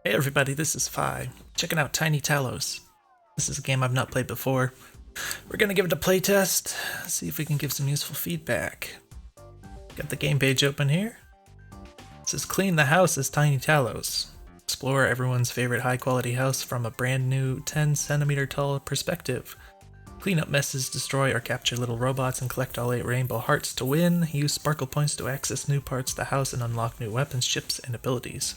Hey everybody, this is Phi, checking out Tiny Talos. This is a game I've not played before. We're gonna give it a playtest, see if we can give some useful feedback. Got the game page open here. It says clean the house as Tiny Talos. Explore everyone's favorite high quality house from a brand new 10 centimeter tall perspective. Clean up messes, destroy or capture little robots, and collect all 8 rainbow hearts to win. Use sparkle points to access new parts of the house and unlock new weapons, ships, and abilities.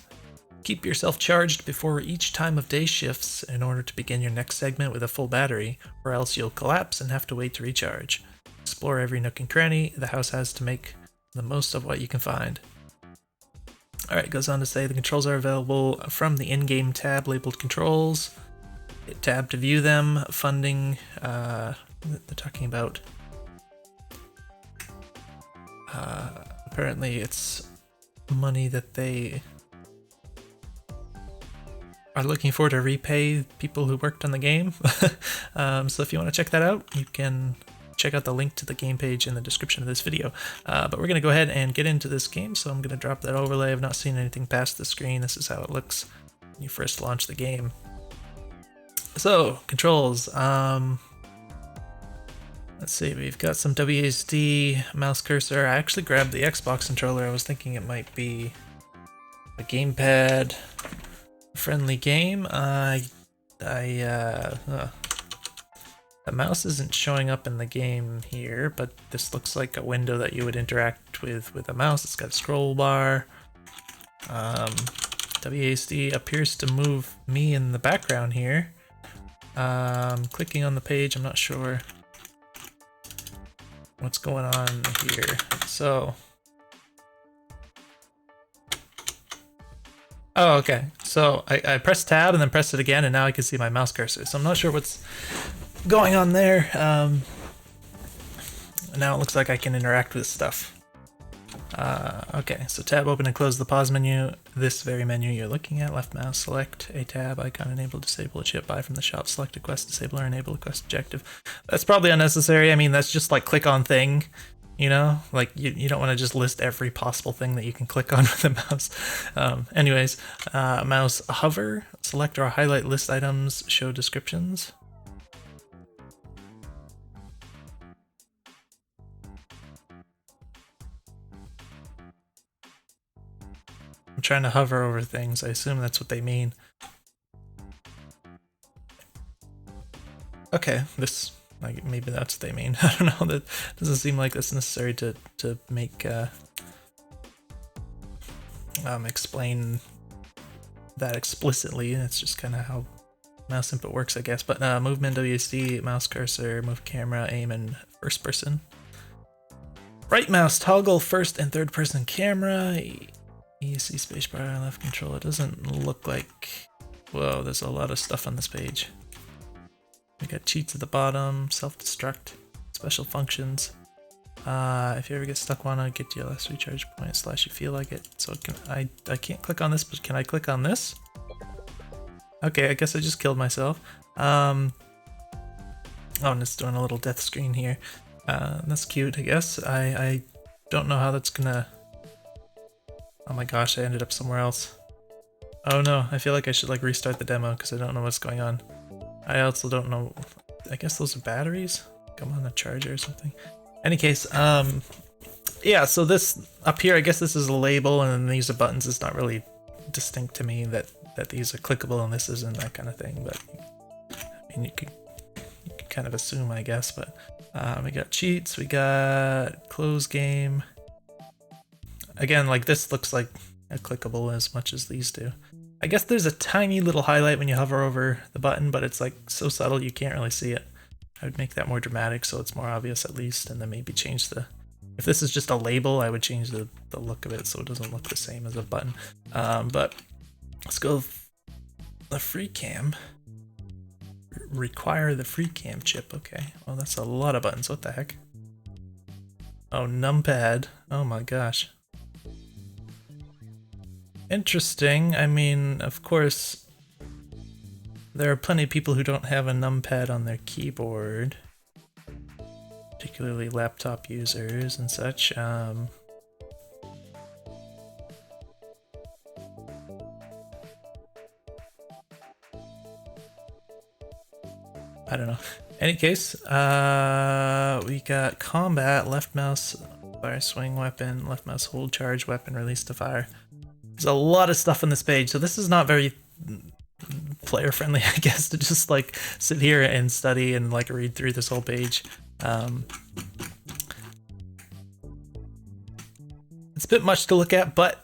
Keep yourself charged before each time of day shifts in order to begin your next segment with a full battery, or else you'll collapse and have to wait to recharge. Explore every nook and cranny the house has to make the most of what you can find. Alright, it goes on to say the controls are available from the in-game tab labeled controls. Hit tab to view them. Funding, they're talking about apparently it's money that they are looking for to repay people who worked on the game. So if you want to check that out, you can check out the link to the game page in the description of this video. But we're going to go ahead and get into this game, so I'm going to drop that overlay. I've not seen anything past the screen. This is how it looks when you first launch the game. So, controls. Let's see, we've got some WASD mouse cursor. I actually grabbed the Xbox controller. I was thinking it might be a gamepad friendly game. The mouse isn't showing up in the game here, but this looks like a window that you would interact with a mouse. It's got a scroll bar. WASD appears to move me in the background here. Clicking on the page, I'm not sure what's going on here. So, oh, okay. So I pressed tab and then pressed it again, and now I can see my mouse cursor. So I'm not sure what's going on there. Now it looks like I can interact with stuff. Okay, so tab open and close the pause menu. This very menu you're looking at, left mouse, select a tab, icon, enable, disable a chip, buy from the shop, select a quest, disable or enable a quest objective. That's probably unnecessary. I mean, that's just like click on thing, you know? Like, you don't want to just list every possible thing that you can click on with the mouse. Anyways, mouse hover, select or highlight list items, show descriptions. I'm trying to hover over things. I assume that's what they mean. Okay, this, like, maybe that's what they mean. I don't know. That doesn't seem like that's necessary to make explain that explicitly. It's just kind of how mouse input works, I guess. But movement, WSD, mouse cursor, move camera, aim, and first person. Right mouse toggle first and third person camera. ESC spacebar, left control. It doesn't look like... Whoa, there's a lot of stuff on this page. We got cheats at the bottom, self-destruct, special functions. If you ever get stuck, wanna get to your last recharge point / you feel like it. So I can't click on this, but can I click on this? Okay, I guess I just killed myself. Oh, and it's doing a little death screen here. That's cute, I guess. I don't know how that's gonna... Oh my gosh, I ended up somewhere else. Oh no, I feel like I should like restart the demo because I don't know what's going on. I also don't know, I guess those are batteries? Come on, a charger or something. Any case, yeah, so this up here, I guess this is a label and then these are buttons. It's not really distinct to me that these are clickable and this isn't, that kind of thing, but I mean, you could kind of assume, I guess, but we got cheats, we got close game. Again, like this looks like a clickable as much as these do. I guess there's a tiny little highlight when you hover over the button, but it's like so subtle you can't really see it. I would make that more dramatic so it's more obvious at least, and then maybe change the... If this is just a label, I would change the look of it so it doesn't look the same as a button. But let's go the free cam. Require the free cam chip, okay. Well, that's a lot of buttons, what the heck? Oh, numpad. Oh my gosh. Interesting. I mean, of course, there are plenty of people who don't have a numpad on their keyboard, particularly laptop users and such. I don't know. Any case, we got combat, left mouse fire swing weapon, left mouse hold charge weapon, release to fire. There's a lot of stuff on this page, so this is not very player friendly, I guess, to just like sit here and study and like read through this whole page. It's a bit much to look at, but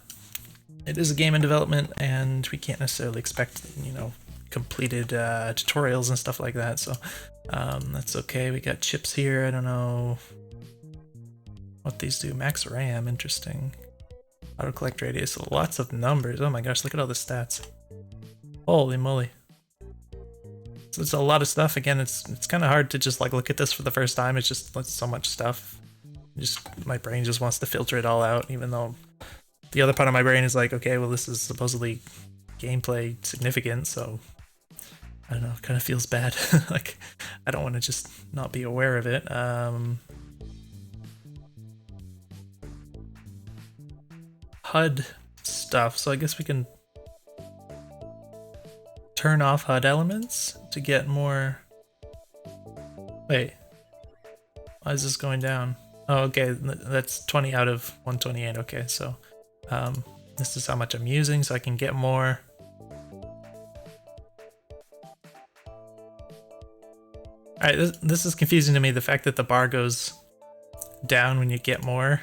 it is a game in development, and we can't necessarily expect, you know, completed tutorials and stuff like that, so that's okay. We got chips here. I don't know what these do. Max RAM, interesting. Auto collect radius, lots of numbers. Oh my gosh, look at all the stats. Holy moly. So it's a lot of stuff. Again, it's kind of hard to just like look at this for the first time. It's just like so much stuff. Just my brain just wants to filter it all out, even though the other part of my brain is like, okay, well, this is supposedly gameplay significant, so I don't know, it kind of feels bad. Like, I don't want to just not be aware of it. HUD stuff, so I guess we can turn off HUD elements to get more... Wait, why is this going down? Oh, okay, that's 20 out of 128, okay, so this is how much I'm using, so I can get more. Alright, this is confusing to me, the fact that the bar goes down when you get more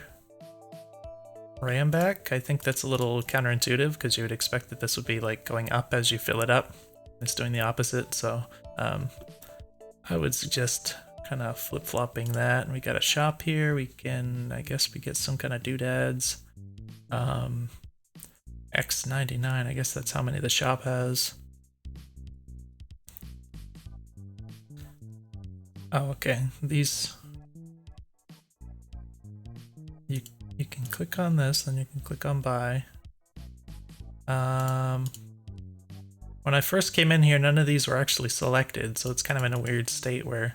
RAM back. I think that's a little counterintuitive, because you would expect that this would be like going up as you fill it up. It's doing the opposite, so I would suggest kind of flip-flopping that. And we got a shop here. We can, I guess we get some kind of doodads. X99, I guess that's how many the shop has. Oh, okay. These, you can click on this, then you can click on buy. When I first came in here, none of these were actually selected, so it's kind of in a weird state where,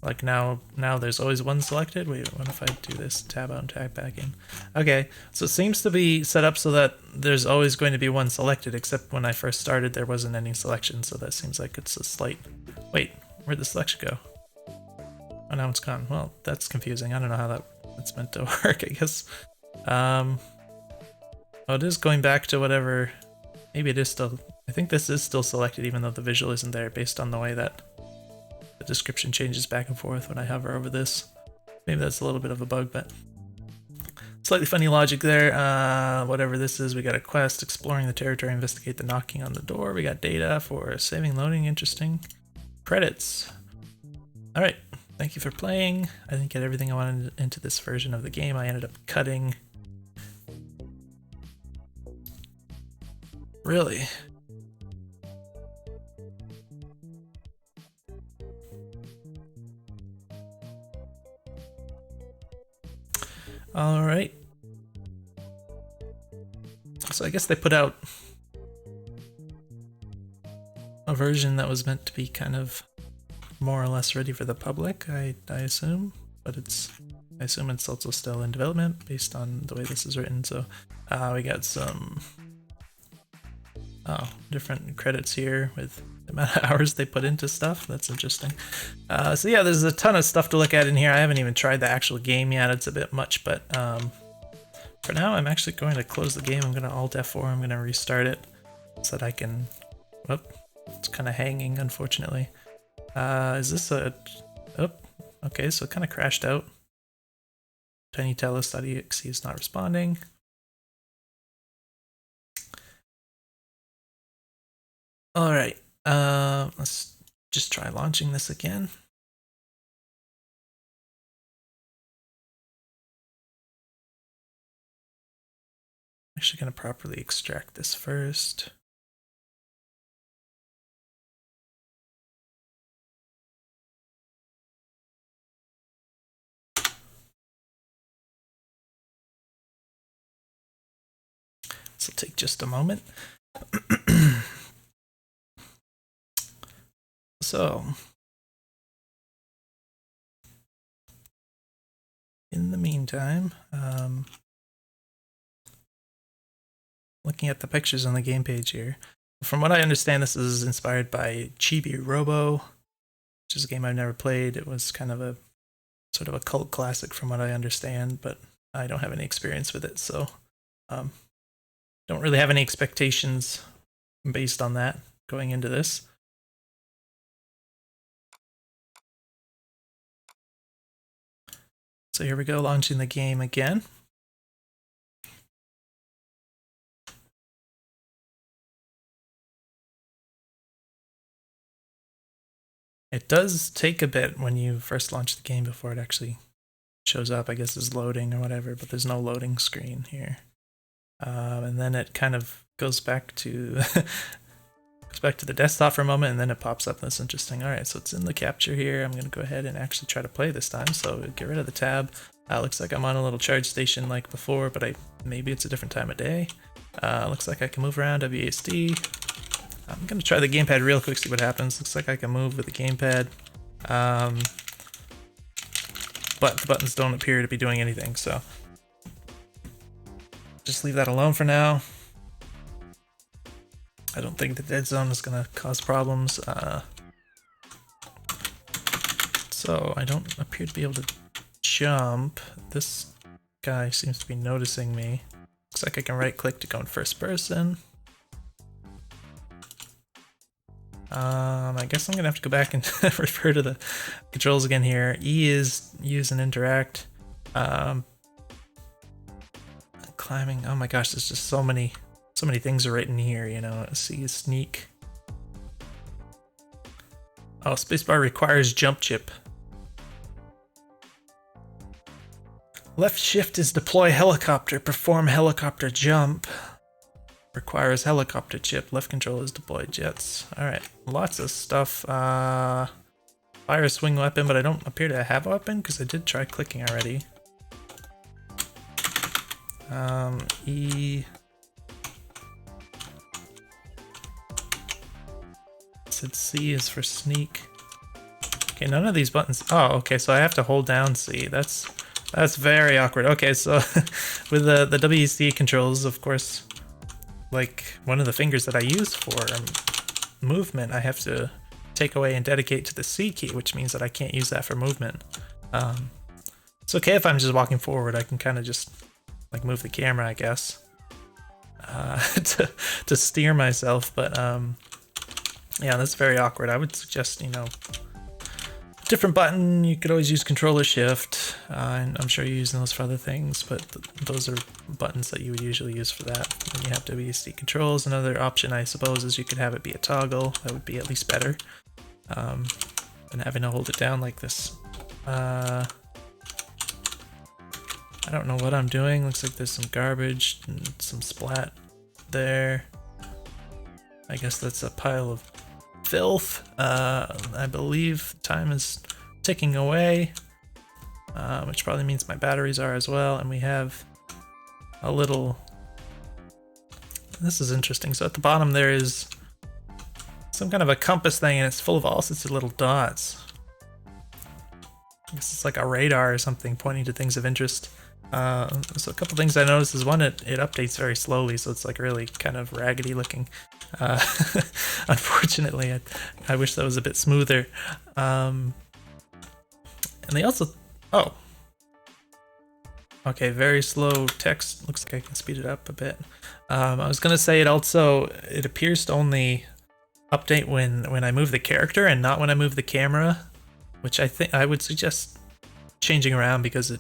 like now there's always one selected. Wait, what if I do this? Tab out and tab back in. Okay, so it seems to be set up so that there's always going to be one selected, except when I first started there wasn't any selection, so that seems like it's a slight... Wait, where'd the selection go? Oh, now it's gone. Well, that's confusing. I don't know how that's meant to work, I guess. Oh, it is going back to whatever... Maybe it is still... I think this is still selected even though the visual isn't there, based on the way that the description changes back and forth when I hover over this. Maybe that's a little bit of a bug, but slightly funny logic there. Whatever this is, we got a quest, exploring the territory, investigate the knocking on the door. We got data for saving, loading, interesting. Credits. All right, thank you for playing. I didn't get everything I wanted into this version of the game. I ended up cutting. Really? All right. So I guess they put out a version that was meant to be kind of more or less ready for the public, I assume, but I assume it's also still in development based on the way this is written. So we got some different credits here with the amount of hours they put into stuff. That's interesting. So yeah, there's a ton of stuff to look at in here. I haven't even tried the actual game yet. It's a bit much, but for now I'm actually going to close the game. I'm going to Alt F4. I'm going to restart it so that I can... Whoop, it's kind of hanging, unfortunately. Is this a... Oh, okay, so it kind of crashed out. TinyTalos.exe is not responding. All right, let's just try launching this again. I'm actually going to properly extract this first. This will take just a moment. So, in the meantime, looking at the pictures on the game page here. From what I understand, this is inspired by Chibi Robo. which is a game I've never played. It was kind of a sort of a cult classic from what I understand, but I don't have any experience with it, so don't really have any expectations based on that going into this. So here we go, launching the game again. It does take a bit when you first launch the game before it actually shows up, I guess is loading or whatever, but there's no loading screen here. And then it kind of goes back to the desktop for a moment, and then it pops up. That's interesting. All right, so it's in the capture here. I'm gonna go ahead and actually try to play this time. So get rid of the tab. Looks like I'm on a little charge station like before, but maybe it's a different time of day. Looks like I can move around WASD. I'm gonna try the gamepad real quick, see what happens. Looks like I can move with the gamepad, but the buttons don't appear to be doing anything, so just leave that alone for now. I don't think the dead zone is gonna cause problems. So I don't appear to be able to jump. This guy seems to be noticing me. Looks like I can right click to go in first person. I guess I'm gonna have to go back and refer to the controls again here. E is use and interact. Climbing. Oh my gosh, there's just so many things are written here. You know, C is sneak. Oh, spacebar requires jump chip. Left shift is deploy helicopter. Perform helicopter jump. Requires helicopter chip. Left control is deploy jets. Alright, lots of stuff. Fire swing weapon, but I don't appear to have a weapon because I did try clicking already. E. Said C is for sneak. Okay, none of these buttons. Oh, okay, so I have to hold down C. That's very awkward. Okay, so with the WC controls, of course, like one of the fingers that I use for movement, I have to take away and dedicate to the C key, which means that I can't use that for movement. It's okay if I'm just walking forward. I can kind of just like move the camera, I guess, to steer myself. But yeah, that's very awkward. I would suggest, you know, different button. You could always use controller shift, and I'm sure you're using those for other things, but those are buttons that you would usually use for that. When you have WSD controls, another option I suppose is you could have it be a toggle. That would be at least better than having to hold it down like this. I don't know what I'm doing. Looks like there's some garbage and some splat there. I guess that's a pile of filth. I believe time is ticking away, which probably means my batteries are as well. And we have a little, this is interesting. So at the bottom there is some kind of a compass thing, and it's full of all sorts of little dots. I guess it's like a radar or something pointing to things of interest. So a couple things I noticed is one, it updates very slowly, so it's like really kind of raggedy looking. Unfortunately, I wish that was a bit smoother. And they also, oh, okay, very slow text. Looks like I can speed it up a bit. I was gonna say it appears to only update when I move the character and not when I move the camera, which I think I would suggest changing around because it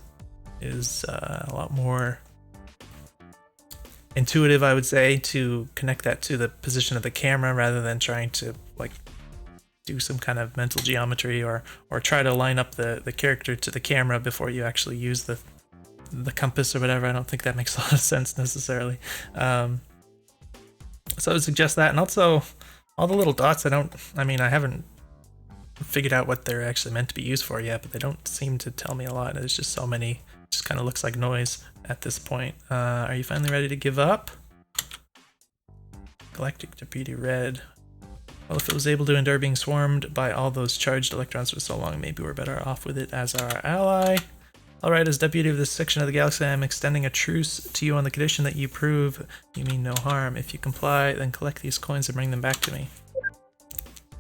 is a lot more intuitive, I would say, to connect that to the position of the camera rather than trying to like do some kind of mental geometry or try to line up the character to the camera before you actually use the compass or whatever. I don't think that makes a lot of sense necessarily. So I would suggest that, and also all the little dots. I haven't figured out what they're actually meant to be used for yet, but they don't seem to tell me a lot. There's just so many. It just kind of looks like noise at this point. Are you finally ready to give up? Galactic Deputy Red. Well, if it was able to endure being swarmed by all those charged electrons for so long, maybe we're better off with it as our ally. Alright, as deputy of this section of the galaxy, I am extending a truce to you on the condition that you prove you mean no harm. If you comply, then collect these coins and bring them back to me.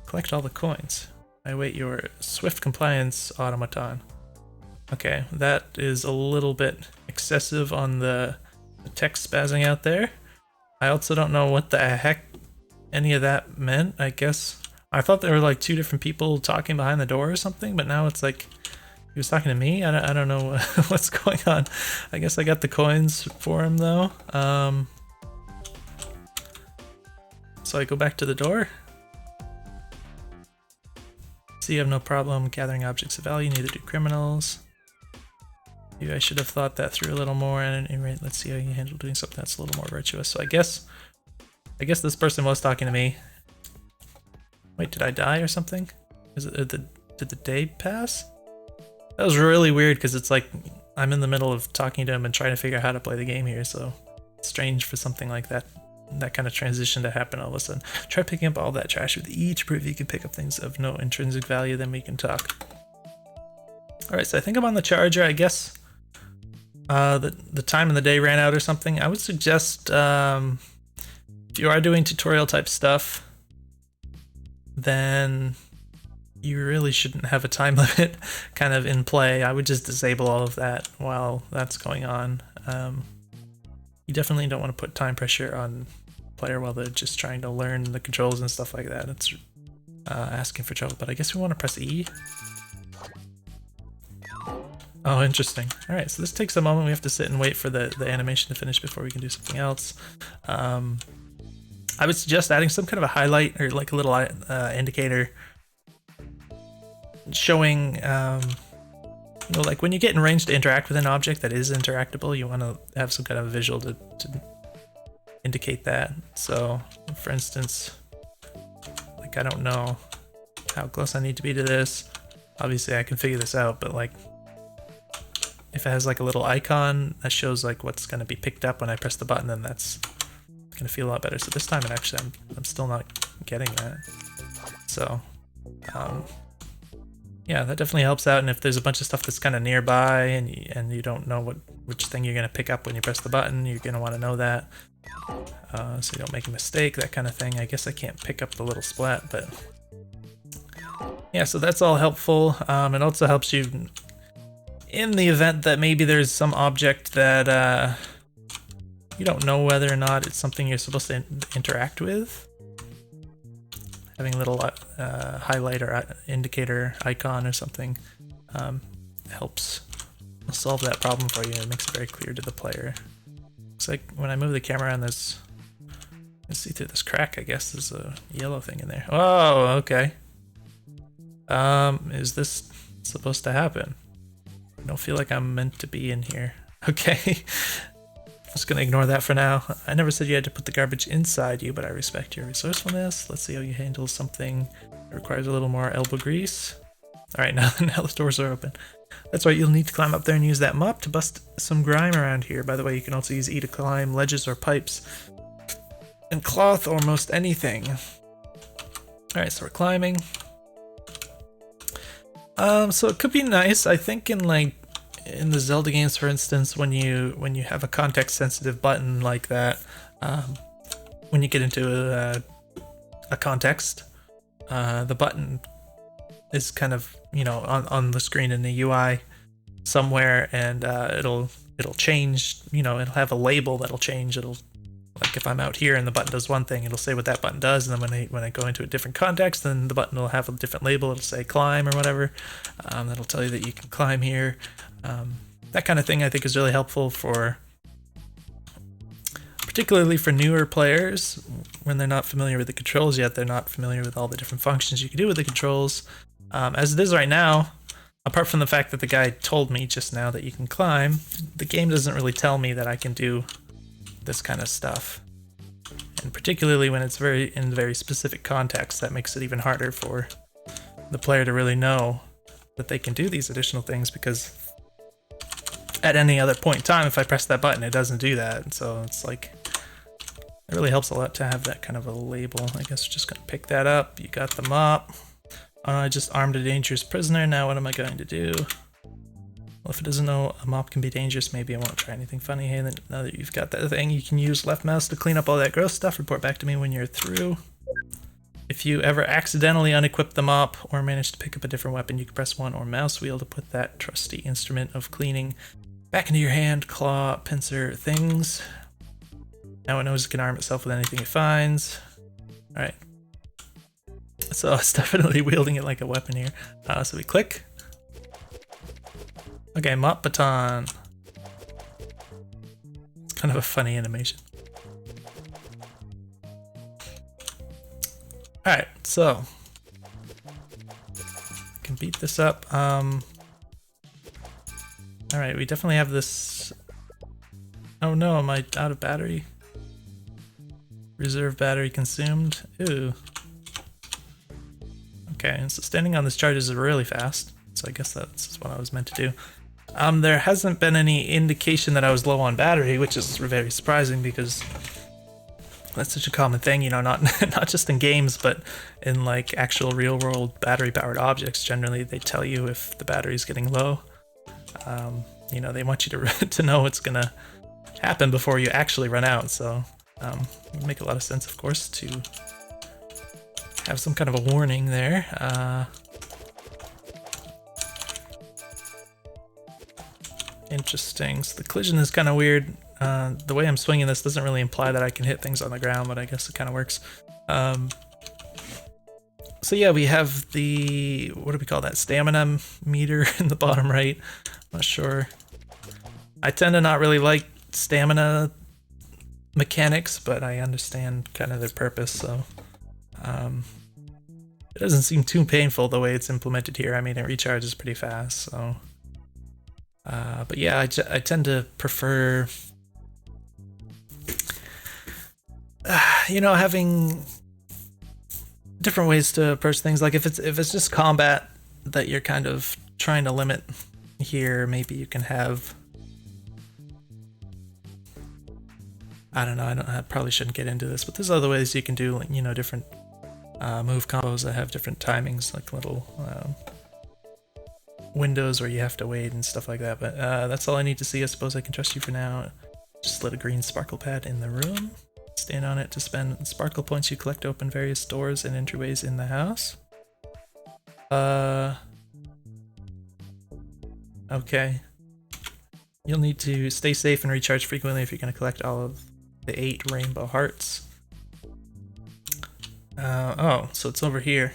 Collect all the coins. I await your swift compliance, automaton. Okay, that is a little bit excessive on the text spazzing out there. I also don't know what the heck any of that meant, I guess. I thought there were like two different people talking behind the door or something, but now it's like he was talking to me. I don't know what's going on. I guess I got the coins for him though. So I go back to the door. See, you have no problem gathering objects of value, neither do criminals. Maybe I should have thought that through a little more. At any rate, let's see how you handle doing something that's a little more virtuous. So I guess this person was talking to me. Wait, did I die or something? Did the day pass? That was really weird because it's like I'm in the middle of talking to him and trying to figure out how to play the game here, so it's strange for something like that kind of transition to happen all of a sudden. Try picking up all that trash with E to prove you can pick up things of no intrinsic value, then we can talk. Alright, so I think I'm on the charger. I guess the time of the day ran out or something. I would suggest if you are doing tutorial type stuff, then you really shouldn't have a time limit kind of in play. I would just disable all of that while that's going on. You definitely don't want to put time pressure on player while they're just trying to learn the controls and stuff like that. It's asking for trouble, but I guess we want to press E. Oh, interesting. All right, so this takes a moment. We have to sit and wait for the animation to finish before we can do something else. I would suggest adding some kind of a highlight or like a little indicator showing, you know, like when you get in range to interact with an object that is interactable, you want to have some kind of visual to indicate that. So, for instance, like I don't know how close I need to be to this. Obviously, I can figure this out, but like if it has like a little icon that shows like what's going to be picked up when I press the button, then that's going to feel a lot better. So this time, I'm still not getting that. So, yeah, that definitely helps out. And if there's a bunch of stuff that's kind of nearby and you don't know which thing you're going to pick up when you press the button, you're going to want to know that. So you don't make a mistake, that kind of thing. I guess I can't pick up the little splat, but yeah, so that's all helpful. It also helps you in the event that maybe there's some object that you don't know whether or not it's something you're supposed to interact with. Having a little highlight or indicator icon or something helps solve that problem for you. It makes it very clear to the player. Looks like when I move the camera around, let's see through this crack, I guess there's a yellow thing in there. Oh, okay. Is this supposed to happen? I don't feel like I'm meant to be in here. Okay. Just gonna ignore that for now. I never said you had to put the garbage inside you, but I respect your resourcefulness. Let's see how you handle something that requires a little more elbow grease. Alright, now the doors are open. That's right, you'll need to climb up there and use that mop to bust some grime around here. By the way, you can also use E to climb ledges or pipes. And cloth or most anything. Alright, so we're climbing. So it could be nice, I think, in the Zelda games, for instance, when you have a context-sensitive button like that, when you get into a context, the button is kind of, you know, on the screen in the UI somewhere, and it'll change. You know, it'll have a label that'll change. It'll, like if I'm out here and the button does one thing, it'll say what that button does, and then when I go into a different context, then the button will have a different label. It'll say climb or whatever. That'll tell you that you can climb here. That kind of thing I think is really helpful particularly for newer players when they're not familiar with the controls yet. They're not familiar with all the different functions you can do with the controls. As it is right now, apart from the fact that the guy told me just now that you can climb, the game doesn't really tell me that I can do this kind of stuff. And particularly when it's in very specific context, that makes it even harder for the player to really know that they can do these additional things, because at any other point in time, if I press that button, it doesn't do that. So it's like, it really helps a lot to have that kind of a label. I guess we're just gonna pick that up. You got the mop. Oh, I just armed a dangerous prisoner. Now what am I going to do? Well, if it doesn't know a mop can be dangerous, maybe I won't try anything funny. Hey, then now that you've got that thing, you can use left mouse to clean up all that gross stuff. Report back to me when you're through. If you ever accidentally unequip the mop or manage to pick up a different weapon, you can press 1 or mouse wheel to put that trusty instrument of cleaning back into your hand, claw, pincer things. Now it knows it can arm itself with anything it finds. Alright. So it's definitely wielding it like a weapon here. So we click. Okay, mop baton. It's kind of a funny animation. Alright, so can beat this up. Alright, we definitely have this. Oh no, am I out of battery? Reserve battery consumed. Ooh. Okay, and so standing on this charge is really fast, so I guess that's what I was meant to do. There hasn't been any indication that I was low on battery, which is very surprising because that's such a common thing, you know, not just in games, but in like actual real world battery powered objects. Generally, they tell you if the battery's getting low. You know, they want you to know what's gonna happen before you actually run out. So it would make a lot of sense, of course, to have some kind of a warning there. Interesting. So the collision is kind of weird. The way I'm swinging this doesn't really imply that I can hit things on the ground, but I guess it kind of works. So yeah, we have the, what do we call that, stamina meter in the bottom right. I'm not sure. I tend to not really like stamina mechanics, but I understand kind of their purpose, so it doesn't seem too painful the way it's implemented here. I mean, it recharges pretty fast, so but yeah, I tend to prefer you know, having different ways to approach things. Like if it's just combat that you're kind of trying to limit here, maybe you can have, I don't know, I probably shouldn't get into this, but there's other ways you can do, you know, different move combos that have different timings, like little windows where you have to wait and stuff like that. But that's all I need to see. I suppose I can trust you for now. Just lit a green sparkle pad in the room. Stand on it to spend sparkle points you collect to open various doors and entryways in the house. Okay. You'll need to stay safe and recharge frequently if you're going to collect all of the 8 rainbow hearts. Oh, so it's over here.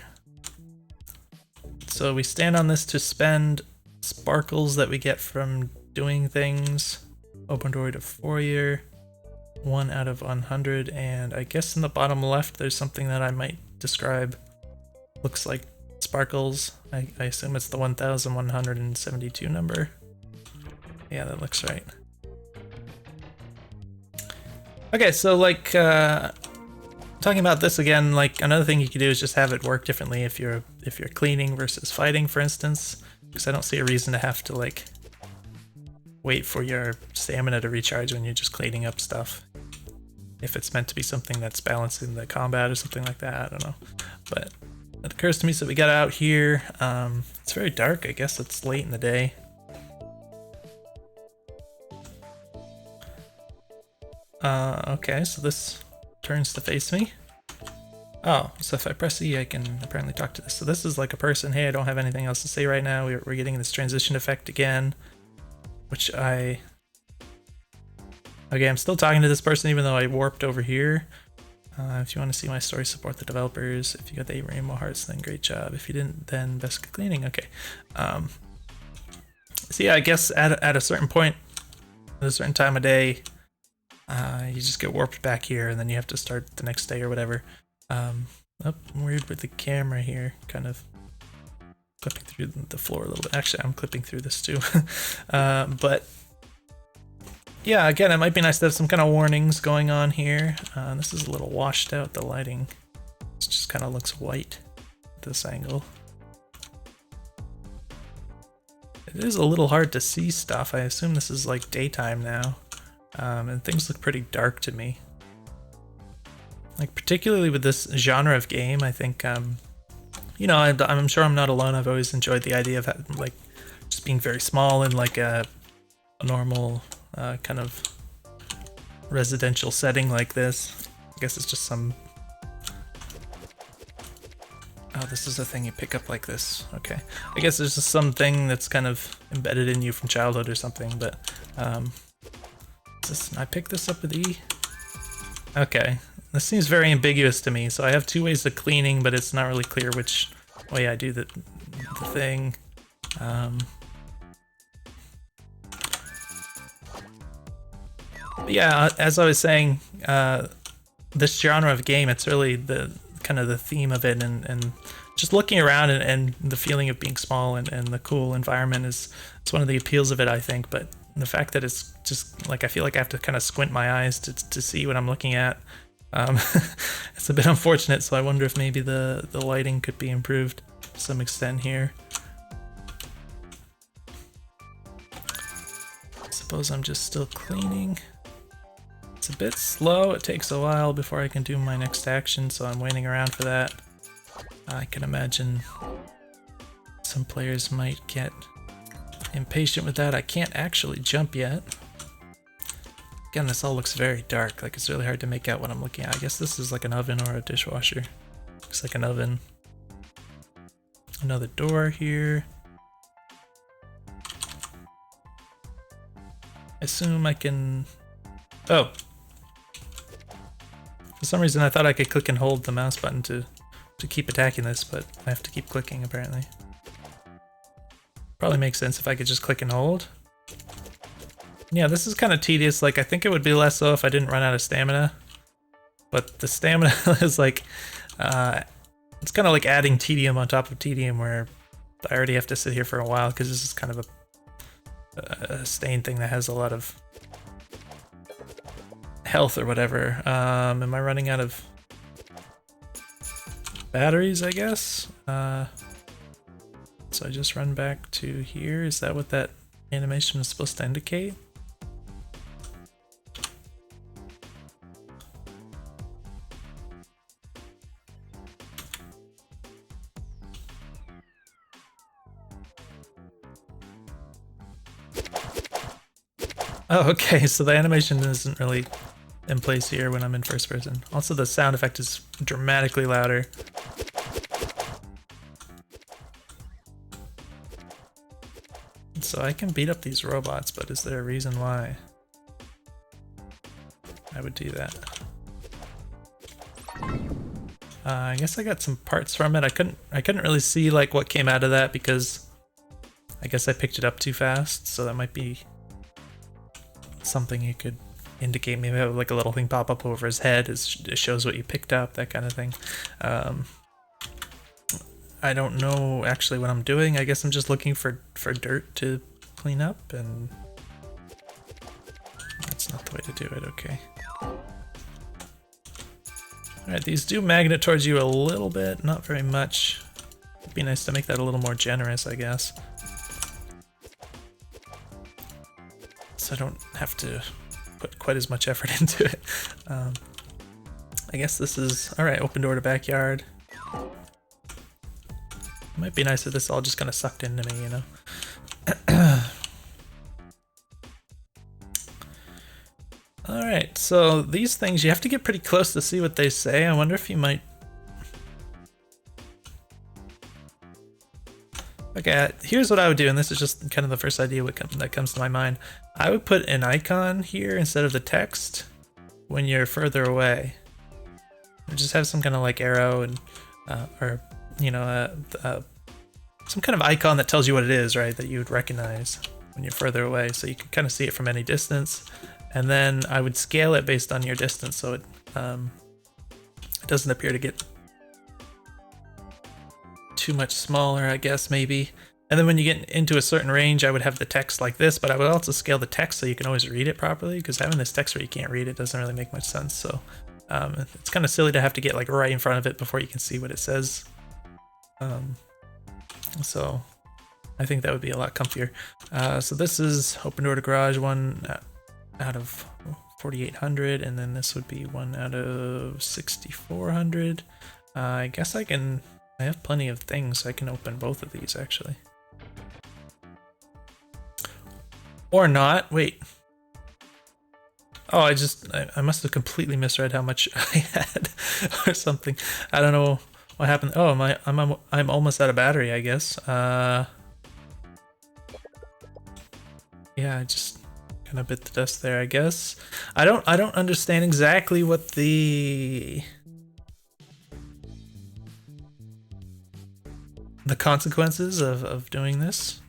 So we stand on this to spend sparkles that we get from doing things. Open door to foyer. 1 out of 100, and I guess in the bottom left there's something that I might describe. Looks like sparkles. I assume it's the 1172 number. Yeah, that looks right. Okay, so like talking about this again, like another thing you could do is just have it work differently if you're cleaning versus fighting, for instance, because I don't see a reason to have to like wait for your stamina to recharge when you're just cleaning up stuff. If it's meant to be something that's balancing the combat or something like that, I don't know. But it occurs to me, so we got out here. It's very dark, I guess it's late in the day. Okay, so this turns to face me. Oh, so if I press E, I can apparently talk to this. So this is like a person. Hey, I don't have anything else to say right now. We're getting this transition effect again, which okay, I'm still talking to this person even though I warped over here. If you want to see my story, support the developers. If you got the 8 rainbow hearts, then great job. If you didn't, then best good cleaning. Okay. So yeah, I guess at a certain point, at a certain time of day, you just get warped back here, and then you have to start the next day or whatever. I'm weird with the camera here, kind of clipping through the floor a little bit. Actually, I'm clipping through this too. But yeah, again, it might be nice to have some kind of warnings going on here. This is a little washed out, the lighting. It just kind of looks white at this angle. It is a little hard to see stuff. I assume this is like daytime now. And things look pretty dark to me. Like particularly with this genre of game, I think, you know, I'm sure I'm not alone. I've always enjoyed the idea of like just being very small in like a normal kind of residential setting like this. I guess it's just some Oh, this is a thing you pick up like this. Okay. I guess there's just something that's kind of embedded in you from childhood or something, but I pick this up with E? Okay. This seems very ambiguous to me, so I have two ways of cleaning, but it's not really clear which way I do the thing. Yeah, as I was saying, this genre of game, it's really the kind of the theme of it, and just looking around and the feeling of being small and the cool environment it's one of the appeals of it, I think. But the fact that it's just like I feel like I have to kind of squint my eyes to see what I'm looking at, it's a bit unfortunate. So I wonder if maybe the lighting could be improved to some extent here. I suppose I'm just still cleaning. It's a bit slow, it takes a while before I can do my next action, so I'm waiting around for that. I can imagine some players might get impatient with that. I can't actually jump yet. Again, this all looks very dark, like it's really hard to make out what I'm looking at. I guess this is like an oven or a dishwasher. Looks like an oven. Another door here. I assume I can... Oh! For some reason I thought I could click and hold the mouse button to keep attacking this, but I have to keep clicking apparently. Probably makes sense if I could just click and hold. Yeah, this is kind of tedious. Like, I think it would be less so if I didn't run out of stamina. But the stamina is like, it's kind of like adding tedium on top of tedium, where I already have to sit here for a while because this is kind of a stain thing that has a lot of health or whatever. Am I running out of batteries, I guess? So I just run back to here. Is that what that animation is supposed to indicate? Oh, okay, so the animation isn't really in place here when I'm in first person. Also, the sound effect is dramatically louder. So I can beat up these robots, but is there a reason why I would do that? I guess I got some parts from it. I couldn't really see like what came out of that because I guess I picked it up too fast, so that might be something you could indicate. Maybe have like a little thing pop up over his head. It shows what you picked up, that kind of thing. I don't know actually what I'm doing. I guess I'm just looking for dirt to clean up, and that's not the way to do it. Okay. Alright, these do magnet towards you a little bit, not very much. It'd be nice to make that a little more generous, I guess. So I don't have to put quite as much effort into it. I guess this is... Alright, open door to backyard. Might be nice if this all just kind of sucked into me, you know? Alright, so these things, you have to get pretty close to see what they say. I wonder if you might... Okay, here's what I would do, and this is just kind of the first idea that comes to my mind. I would put an icon here instead of the text when you're further away. Just have some kind of like arrow and, or, you know, some kind of icon that tells you what it is, right, that you would recognize when you're further away, so you can kind of see it from any distance. And then I would scale it based on your distance, so it doesn't appear to get too much smaller, I guess, maybe. And then when you get into a certain range, I would have the text like this, but I would also scale the text so you can always read it properly, because having this text where you can't read it doesn't really make much sense. So it's kind of silly to have to get like right in front of it before you can see what it says. So I think that would be a lot comfier. So this is open door to garage, one out of 4,800, and then this would be one out of 6,400. I guess I have plenty of things, so I can open both of these actually. Or not, wait. Oh, I must have completely misread how much I had or something. I don't know What happened? Oh, I'm almost out of battery, I guess. Yeah, I just kind of bit the dust there, I guess. I don't understand exactly what the consequences of doing this.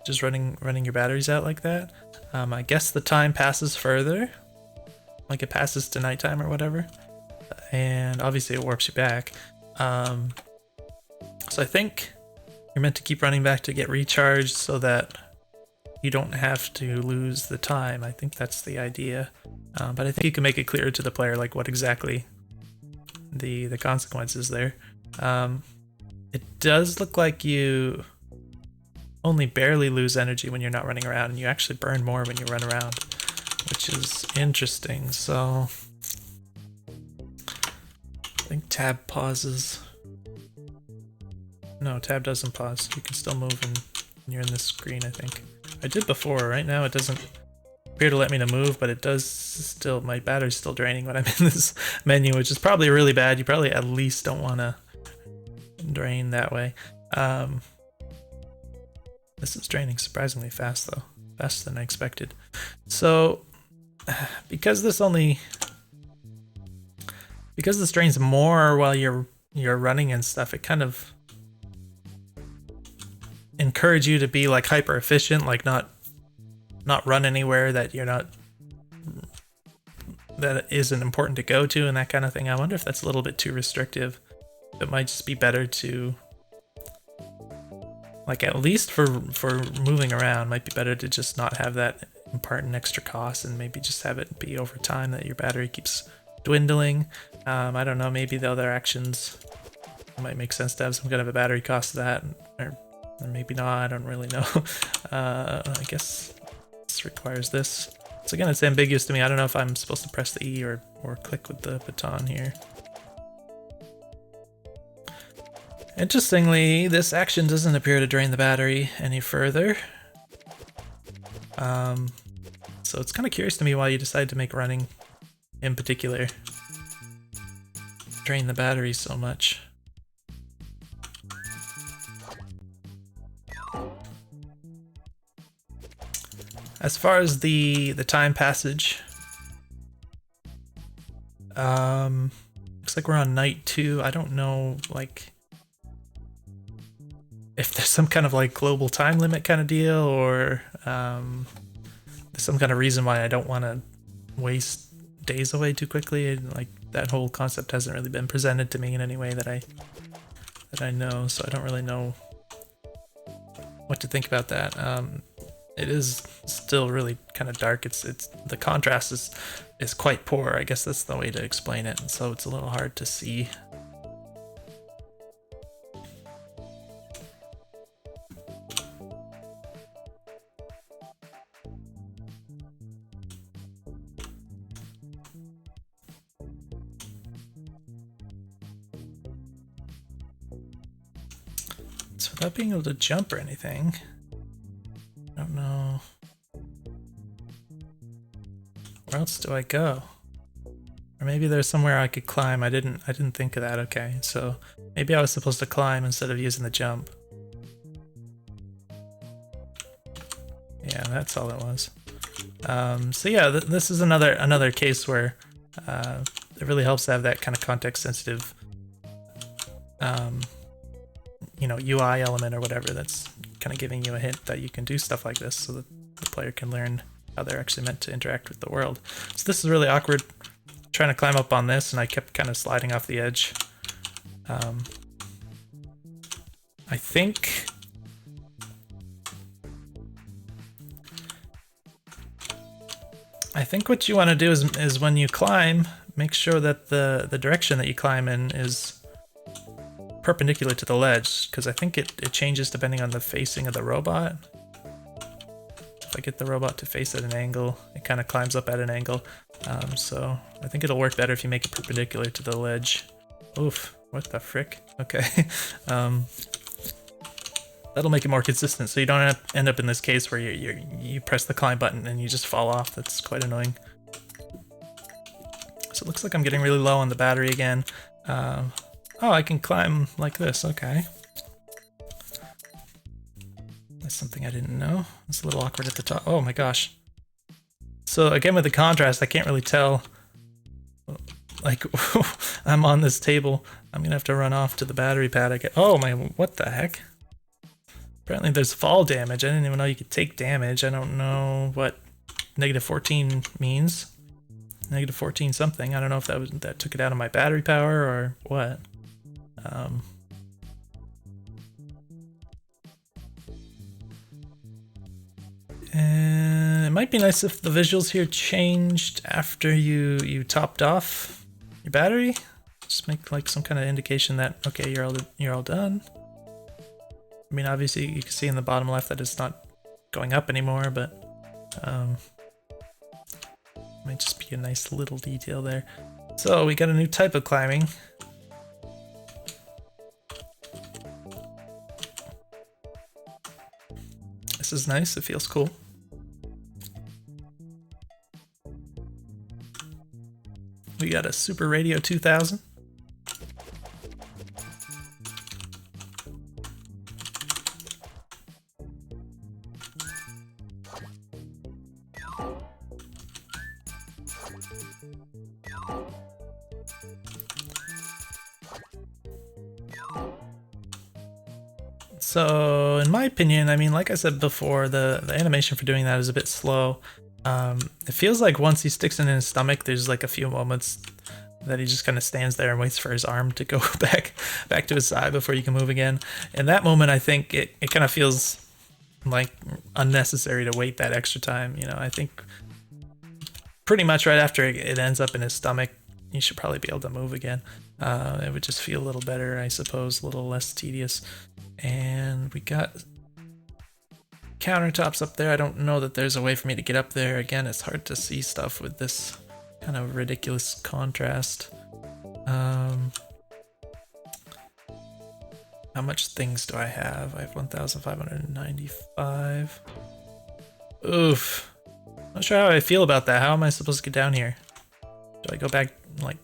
Just running your batteries out like that. I guess the time passes further, like it passes to nighttime or whatever, and obviously it warps you back. So I think you're meant to keep running back to get recharged so that you don't have to lose the time. I think that's the idea. But I think you can make it clearer to the player like what exactly the consequences there. It does look like you only barely lose energy when you're not running around, and you actually burn more when you run around, which is interesting. So I think tab pauses. No, tab doesn't pause. You can still move when you're in this screen, I think. I did before. Right now it doesn't appear to let me to move, but it does still. My battery's still draining when I'm in this menu, which is probably really bad. You probably at least don't want to drain that way. This is draining surprisingly fast though, faster than I expected. So because this drains more while you're running and stuff, it kind of encourage you to be like hyper efficient, like not run anywhere that that isn't important to go to and that kind of thing. I wonder if that's a little bit too restrictive. It might just be better to, like, at least for moving around, might be better to just not have that impart an extra cost and maybe just have it be over time that your battery keeps dwindling. I don't know, maybe the other actions might make sense to have some kind of a battery cost to that, or maybe not, I don't really know. I guess this requires this. So again, it's ambiguous to me. I don't know if I'm supposed to press the E or click with the baton here. Interestingly, this action doesn't appear to drain the battery any further. So it's kind of curious to me why you decided to make running, in particular, drain the battery so much. As far as the time passage, looks like we're on night 2. I don't know, like, if there's some kind of like global time limit kind of deal, or there's some kind of reason why I don't want to waste days away too quickly. And, like, that whole concept hasn't really been presented to me in any way that I know, so I don't really know what to think about that. It is still really kind of dark. It's the contrast is quite poor. I guess that's the way to explain it. And so it's a little hard to see. So without being able to jump or anything, I don't know. Where else do I go? Or maybe there's somewhere I could climb. I didn't think of that. Okay, so maybe I was supposed to climb instead of using the jump. Yeah, that's all it was. So yeah, this is another case where it really helps to have that kind of context sensitive, you know, UI element or whatever that's kind of giving you a hint that you can do stuff like this, so that the player can learn how they're actually meant to interact with the world. So this is really awkward, trying to climb up on this, and I kept kind of sliding off the edge. I think what you want to do is when you climb, make sure that the direction that you climb in is perpendicular to the ledge, because I think it changes depending on the facing of the robot. If I get the robot to face at an angle, it kind of climbs up at an angle. So I think it'll work better if you make it perpendicular to the ledge. Oof, what the frick? Okay. That'll make it more consistent, so you don't end up in this case where you press the climb button and you just fall off. That's quite annoying. So it looks like I'm getting really low on the battery again. Oh, I can climb like this, okay. That's something I didn't know. It's a little awkward at the top. Oh my gosh. So again, with the contrast, I can't really tell. Like, I'm on this table. I'm gonna have to run off to the battery pad. I get. Oh my, what the heck? Apparently there's fall damage. I didn't even know you could take damage. I don't know what -14 means. -14 something. I don't know if that took it out of my battery power or what. And it might be nice if the visuals here changed after you topped off your battery. Just make like some kind of indication that okay, you're all done. I mean, obviously you can see in the bottom left that it's not going up anymore, but might just be a nice little detail there. So we got a new type of climbing. This is nice, it feels cool. We got a Super Radio 2000. So, in my opinion, I mean, like I said before, the animation for doing that is a bit slow. It feels like once he sticks it in his stomach, there's like a few moments that he just kind of stands there and waits for his arm to go back to his side before you can move again. In that moment, I think it kind of feels like unnecessary to wait that extra time. You know, I think pretty much right after it ends up in his stomach, you should probably be able to move again. It would just feel a little better, I suppose, a little less tedious. And we got countertops up there. I don't know that there's a way for me to get up there. Again, it's hard to see stuff with this kind of ridiculous contrast. How much things do I have? I have 1,595. Oof. Not sure how I feel about that. How am I supposed to get down here? Do I go back, like...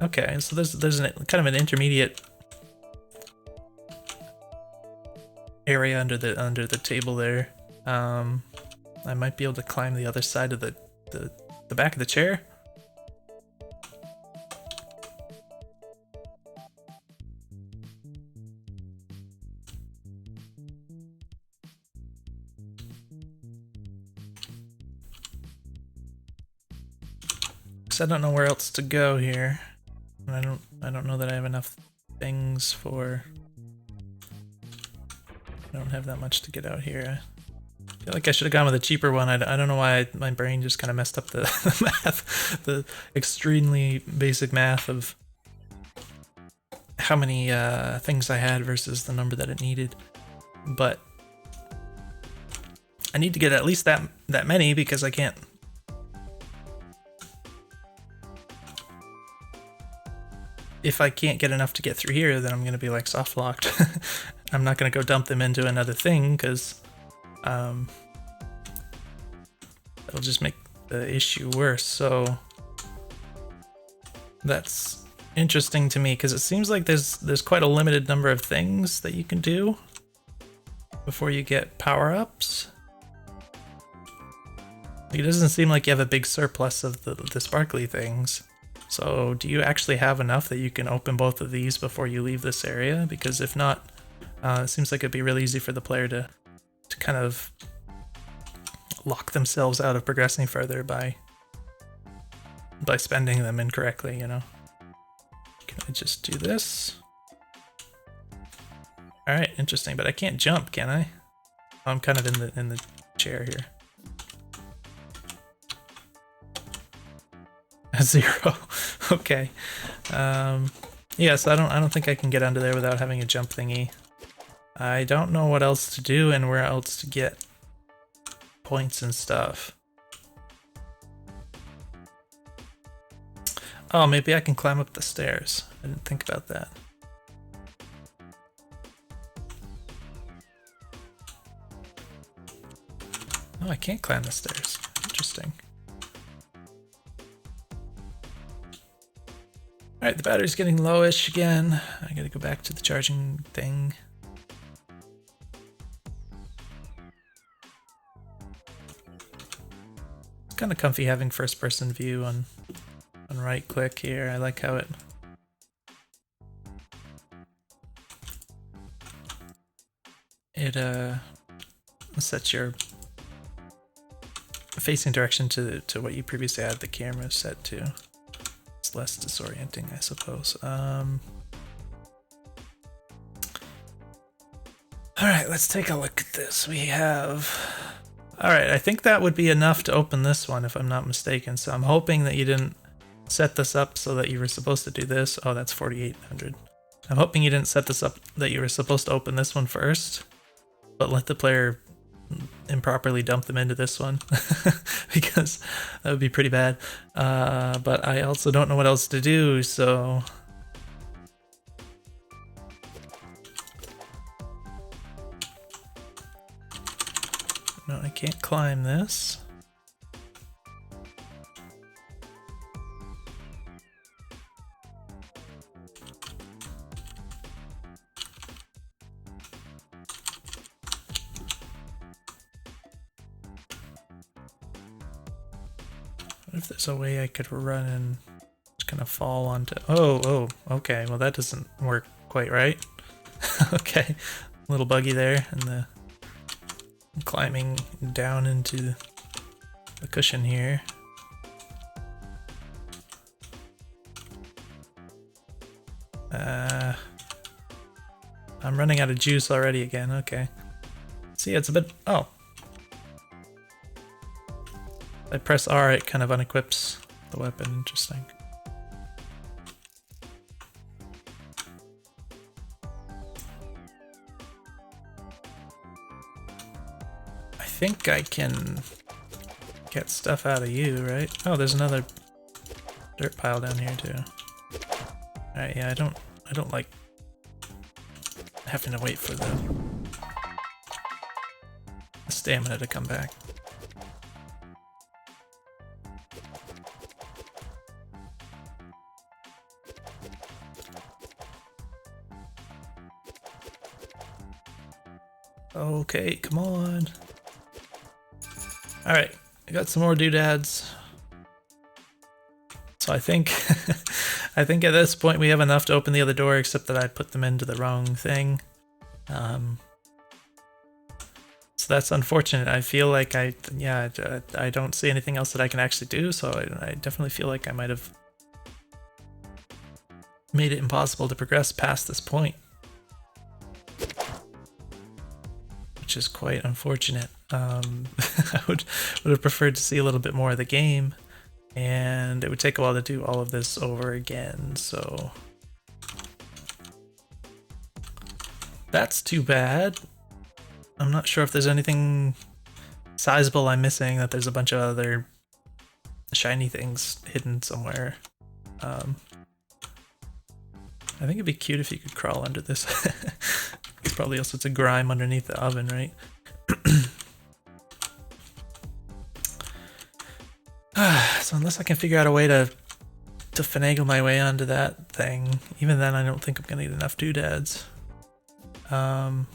Okay, so there's kind of an intermediate area under the table there. I might be able to climb the other side of the back of the chair. Because I don't know where else to go here. I don't know that I have enough things for... I don't have that much to get out here. I feel like I should have gone with a cheaper one. I don't know why my brain just kind of messed up the math, the extremely basic math of how many things I had versus the number that it needed. But I need to get at least that many because I can't. If I can't get enough to get through here, then I'm gonna be like soft locked. I'm not gonna go dump them into another thing because it'll just make the issue worse. So that's interesting to me because it seems like there's quite a limited number of things that you can do before you get power-ups. It doesn't seem like you have a big surplus of the sparkly things. So do you actually have enough that you can open both of these before you leave this area? Because if not, it seems like it'd be really easy for the player to kind of lock themselves out of progressing further by spending them incorrectly, you know. Can I just do this? Alright, interesting, but I can't jump, can I? I'm kind of in the chair here. A 0. Okay. Yeah, so I don't think I can get under there without having a jump thingy. I don't know what else to do and where else to get points and stuff. Oh, maybe I can climb up the stairs. I didn't think about that. Oh, I can't climb the stairs. Interesting. Alright, the battery's getting lowish again. I gotta go back to the charging thing. It's kind of comfy having first person view on right click here. I like how it sets your facing direction to what you previously had the camera set to. It's less disorienting, I suppose. Alright, let's take a look at this. We have... Alright, I think that would be enough to open this one if I'm not mistaken. So I'm hoping that you didn't set this up so that you were supposed to do this. Oh, that's 4,800. I'm hoping you didn't set this up that you were supposed to open this one first, but let the player improperly dump them into this one because that would be pretty bad. But I also don't know what else to do, so... No, I can't climb this. What if there's a way I could run and just kind of fall onto... Oh, okay. Well, that doesn't work quite right. Okay, a little buggy there, and the climbing down into the cushion here. I'm running out of juice already again. Okay. See, it's a bit... Oh. If I press R, it kind of unequips the weapon. Interesting. I think I can get stuff out of you, right? Oh, there's another dirt pile down here too. Alright, yeah, I don't like having to wait for the stamina to come back. Okay, come on. Alright, I got some more doodads. So I think I think at this point we have enough to open the other door, except that I put them into the wrong thing. So that's unfortunate. I feel like I don't see anything else that I can actually do, so I definitely feel like I might have made it impossible to progress past this point, which is quite unfortunate. I would have preferred to see a little bit more of the game, and it would take a while to do all of this over again, so that's too bad. I'm not sure if there's anything sizable I'm missing, that there's a bunch of other shiny things hidden somewhere. I think it'd be cute if you could crawl under this. There's probably all sorts of grime underneath the oven, right? So unless I can figure out a way to finagle my way onto that thing, even then I don't think I'm gonna need enough doodads. Can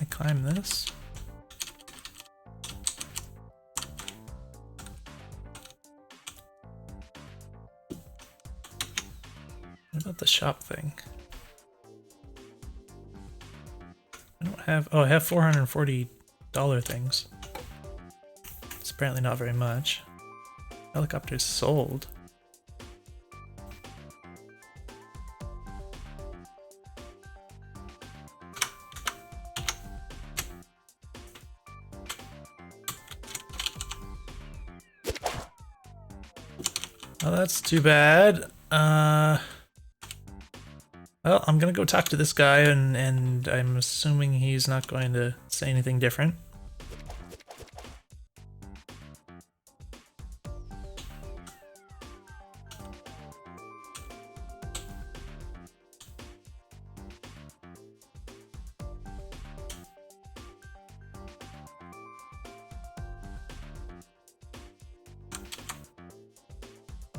I climb this? What about the shop thing? I don't have... Oh, I have $440 things. It's apparently not very much. Helicopters sold. Oh, that's too bad. Well, I'm gonna go talk to this guy, and I'm assuming he's not going to say anything different.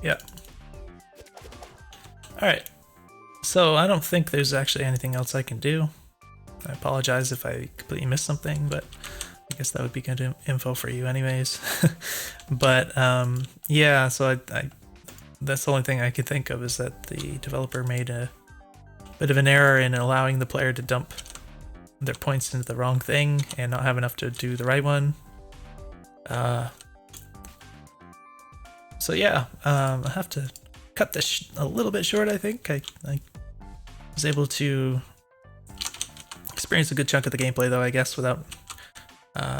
Yeah. Alright, so I don't think there's actually anything else I can do. I apologize if I completely missed something, but I guess that would be good info for you anyways. But yeah, so I that's the only thing I could think of, is that the developer made a bit of an error in allowing the player to dump their points into the wrong thing and not have enough to do the right one. So yeah, I have to cut this a little bit short, I think. I was able to experience a good chunk of the gameplay, though, I guess, without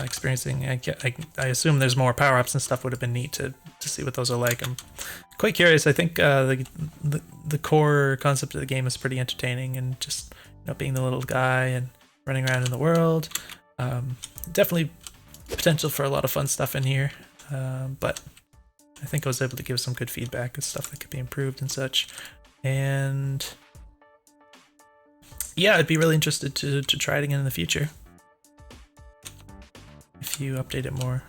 experiencing... I assume there's more power-ups and stuff. Would have been neat to see what those are like. I'm quite curious. I think the core concept of the game is pretty entertaining, and just, you know, being the little guy and running around in the world. Definitely potential for a lot of fun stuff in here, but I think I was able to give some good feedback and stuff that could be improved and such. And yeah, I'd be really interested to try it again in the future if you update it more.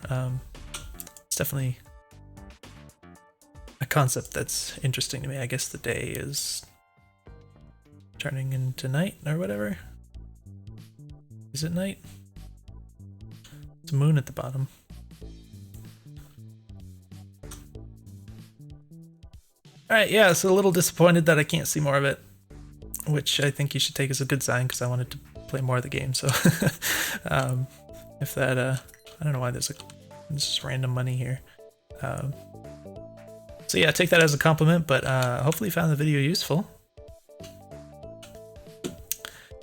It's definitely a concept that's interesting to me. I guess the day is turning into night or whatever. Is it night? It's a moon at the bottom. Alright, yeah, so a little disappointed that I can't see more of it, which I think you should take as a good sign, because I wanted to play more of the game. So if that, I don't know why there's just random money here. So yeah, take that as a compliment, but hopefully you found the video useful.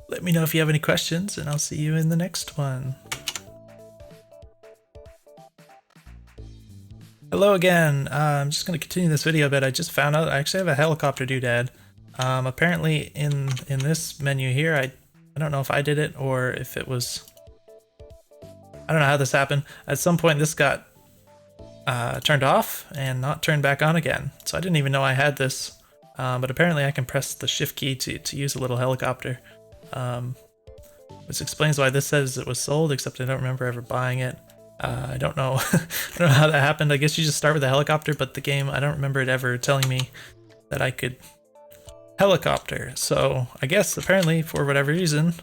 Let me know if you have any questions, and I'll see you in the next one. Hello again. I'm just going to continue this video a bit. I just found out I actually have a helicopter doodad. Apparently in this menu here, I don't know if I did it or if it was... I don't know how this happened. At some point this got turned off and not turned back on again. So I didn't even know I had this. But apparently I can press the shift key to use a little helicopter. Which explains why this says it was sold, except I don't remember ever buying it. I don't know. I don't know how that happened. I guess you just start with a helicopter, but the game, I don't remember it ever telling me that I could helicopter. So I guess apparently for whatever reason,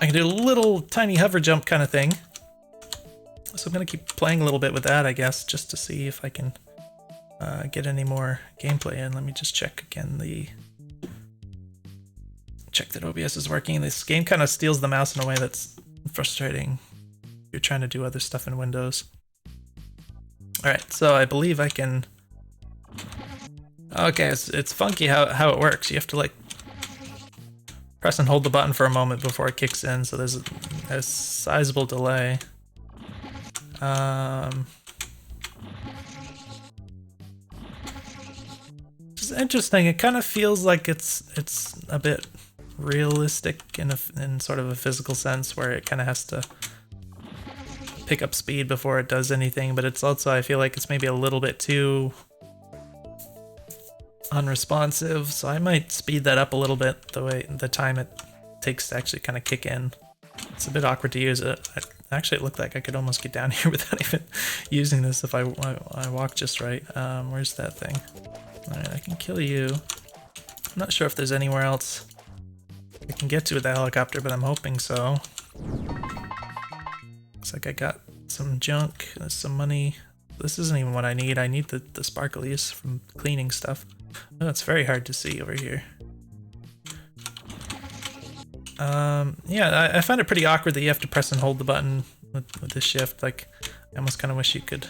I can do a little tiny hover jump kind of thing. So I'm gonna keep playing a little bit with that, I guess, just to see if I can get any more gameplay in. Let me just check again check that OBS is working. This game kind of steals the mouse in a way that's frustrating. You're trying to do other stuff in Windows. Alright, so I believe I can... Okay, it's funky how it works. You have to like press and hold the button for a moment before it kicks in, so there's a sizable delay. It's interesting. It kind of feels like it's a bit realistic in sort of a physical sense, where it kind of has to pick up speed before it does anything, but it's also, I feel like it's maybe a little bit too unresponsive, so I might speed that up a little bit, the time it takes to actually kind of kick in. It's a bit awkward to use it. Actually, it looked like I could almost get down here without even using this if I walk just right. Where's that thing? Alright, I can kill you. I'm not sure if there's anywhere else I can get to with the helicopter, but I'm hoping so. Looks like I got some junk, some money. This isn't even what I need. I need the sparklies from cleaning stuff. Oh, it's very hard to see over here. Yeah, I find it pretty awkward that you have to press and hold the button with the shift. Like, I almost kind of wish you could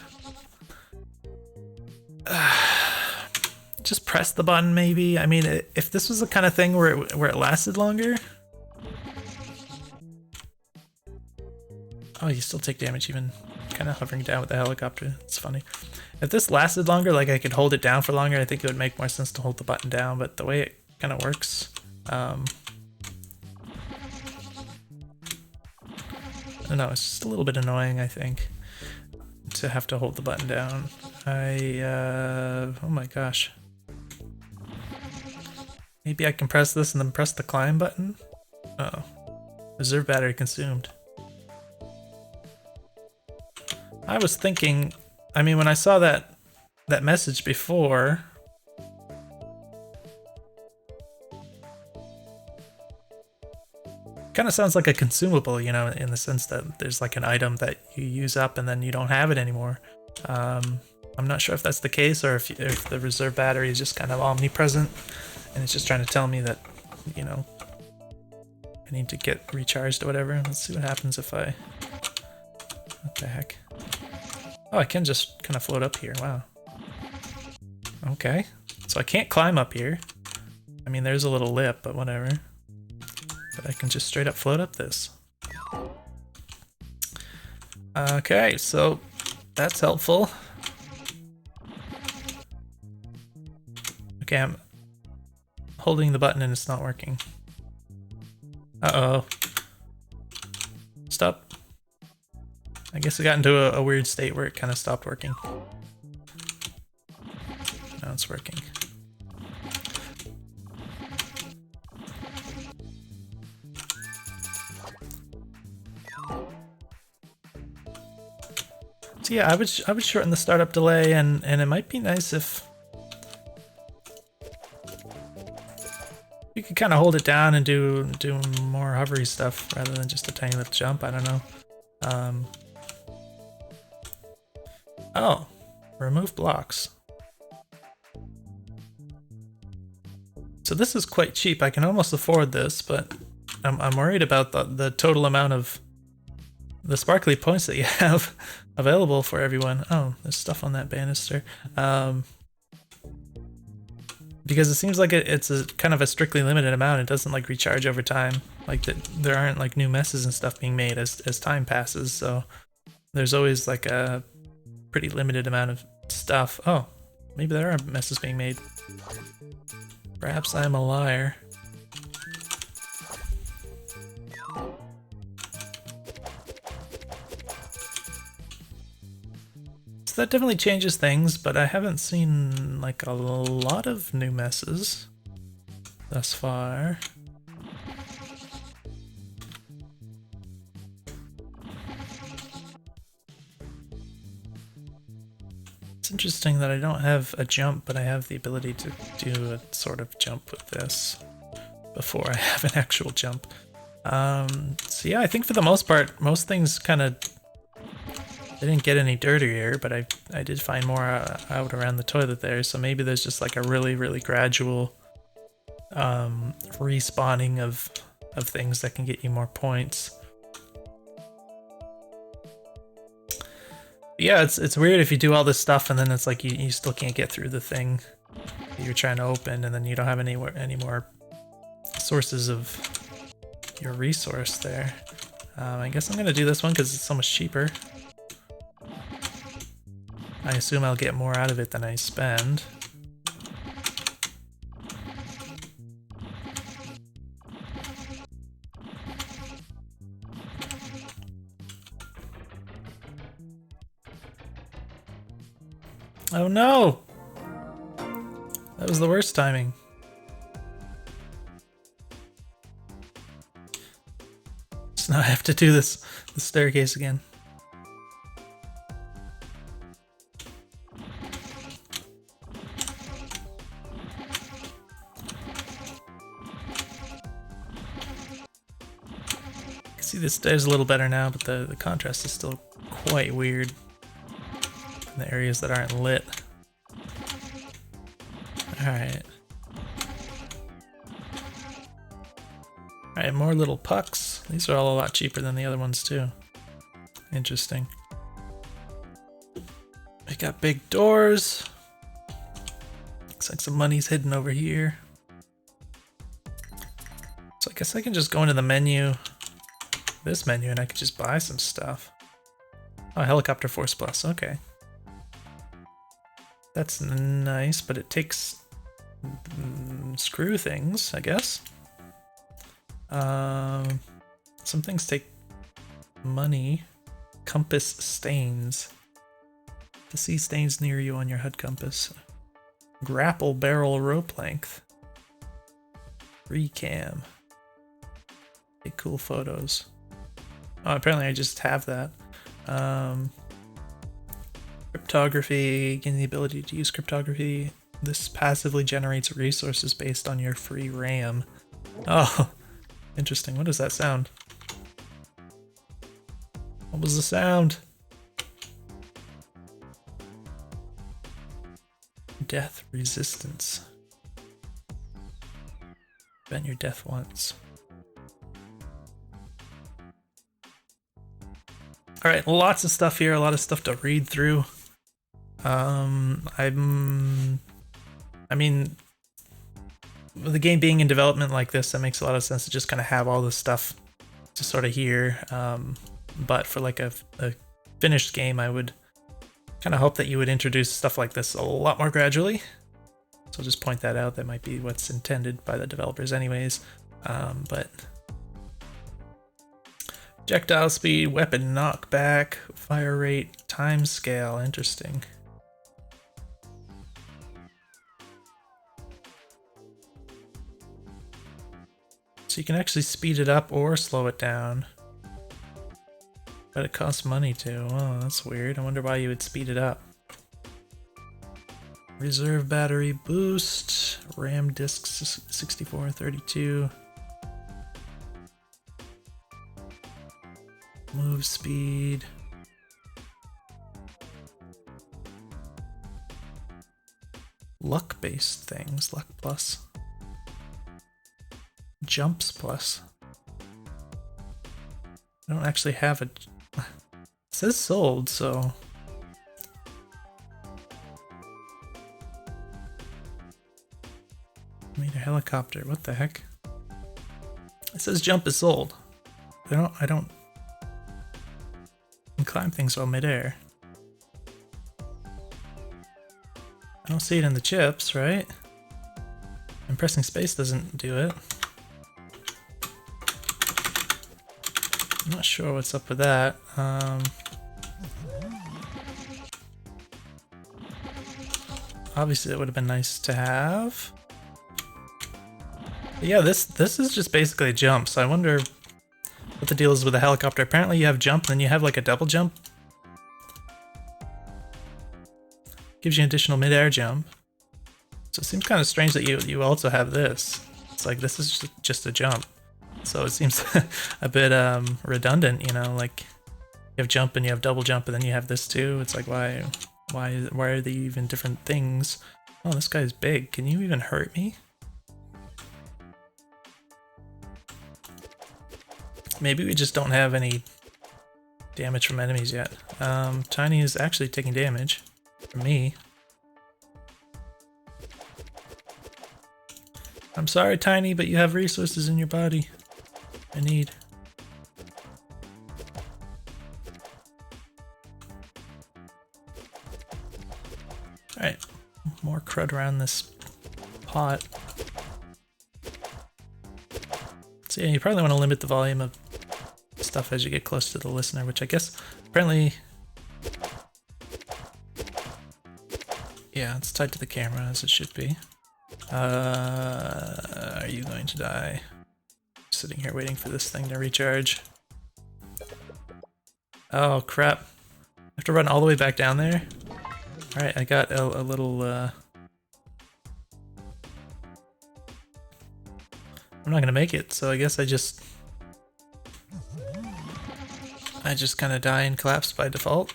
just press the button, maybe. I mean, if this was the kind of thing where it lasted longer. Oh, you still take damage even kind of hovering down with the helicopter. It's funny. If this lasted longer, like I could hold it down for longer, I think it would make more sense to hold the button down, but the way it kind of works, I don't know, it's just a little bit annoying, I think, to have to hold the button down. Oh my gosh. Maybe I can press this and then press the climb button? Uh-oh. Reserve battery consumed. I was thinking, I mean, when I saw that message before, Kind of sounds like a consumable, you know, in the sense that there's like an item that you use up and then you don't have it anymore. I'm not sure if that's the case or if the reserve battery is just kind of omnipresent and it's just trying to tell me that, you know, I need to get recharged or whatever. Let's see what happens if I... What the heck? Oh, I can just kind of float up here. Wow. Okay. So I can't climb up here. I mean, there's a little lip, but whatever. But I can just straight up float up this. Okay, so that's helpful. Okay, I'm holding the button and it's not working. Uh-oh. Stop. I guess it got into a weird state where it kind of stopped working. Now it's working. So yeah, I would shorten the startup delay, and it might be nice if you could kind of hold it down and do more hovery stuff rather than just a tiny little jump. I don't know. Oh, remove blocks. So this is quite cheap. I can almost afford this, but I'm worried about the total amount of the sparkly points that you have available for everyone. Oh, there's stuff on that banister. Because it seems like it's a kind of a strictly limited amount. It doesn't like recharge over time. Like there aren't like new messes and stuff being made as time passes. So there's always like a pretty limited amount of stuff. Oh, maybe there are messes being made. Perhaps I'm a liar. So that definitely changes things, but I haven't seen like a lot of new messes thus far. It's interesting that I don't have a jump, but I have the ability to do a sort of jump with this before I have an actual jump. So yeah, I think for the most part, most things kind of... They didn't get any dirtier, but I did find more out around the toilet there, so maybe there's just like a really, really gradual respawning of things that can get you more points. Yeah, it's weird if you do all this stuff and then it's like you still can't get through the thing that you're trying to open, and then you don't have any more sources of your resource there. I guess I'm gonna do this one because it's so much cheaper. I assume I'll get more out of it than I spend. Oh no! That was the worst timing. So now I have to do the staircase again. See, this stairs a little better now, but the contrast is still quite weird in the areas that aren't lit. Alright. Alright, more little pucks. These are all a lot cheaper than the other ones too. Interesting. We got big doors. Looks like some money's hidden over here. So I guess I can just go into the menu, this menu, and I could just buy some stuff. Oh, helicopter force plus, okay. That's nice, but it takes screw things, I guess. Some things take money. Compass stains. To see stains near you on your HUD compass. Grapple barrel rope length. Recam. Take cool photos. Oh, apparently I just have that. Cryptography, gain the ability to use cryptography. This passively generates resources based on your free RAM. Oh, Interesting. What is that sound? What was the sound? Death resistance. Prevent your death once. Alright, lots of stuff here, a lot of stuff to read through. I mean, with the game being in development like this, that makes a lot of sense to just kind of have all this stuff to sort of here. But for like a finished game, I would kind of hope that you would introduce stuff like this a lot more gradually. So I'll just point that out. That might be what's intended by the developers anyways. But projectile speed, weapon knockback, fire rate, time scale, interesting. So you can actually speed it up or slow it down. But it costs money too. Oh, that's weird. I wonder why you would speed it up. Reserve battery boost, RAM disk 6432. Move speed. Luck-based things, luck plus. Jumps plus. I don't actually have a... It says sold, so... Made a helicopter, what the heck? It says jump is sold. I don't can climb things while midair. I don't see it in the chips, right? And pressing space doesn't do it. I'm not sure what's up with that. Obviously, it would have been nice to have. But yeah, this is just basically a jump. So I wonder what the deal is with the helicopter. Apparently, you have jump, then you have like a double jump. Gives you an additional mid-air jump. So it seems kind of strange that you also have this. It's like this is just a jump. So it seems a bit redundant, you know, like you have jump and you have double jump and then you have this too. It's like why are they even different things? Oh, this guy's big. Can you even hurt me? Maybe we just don't have any damage from enemies yet. Tiny is actually taking damage from me. I'm sorry, Tiny, but you have resources in your body. I need. Alright, more crud around this pot. So yeah, you probably want to limit the volume of stuff as you get close to the listener, which I guess apparently... Yeah, it's tied to the camera as it should be. Are you going to die? Sitting here waiting for this thing to recharge. Oh crap. I have to run all the way back down there? Alright, I got a little I'm not gonna make it, so I guess I just kind of die and collapse by default.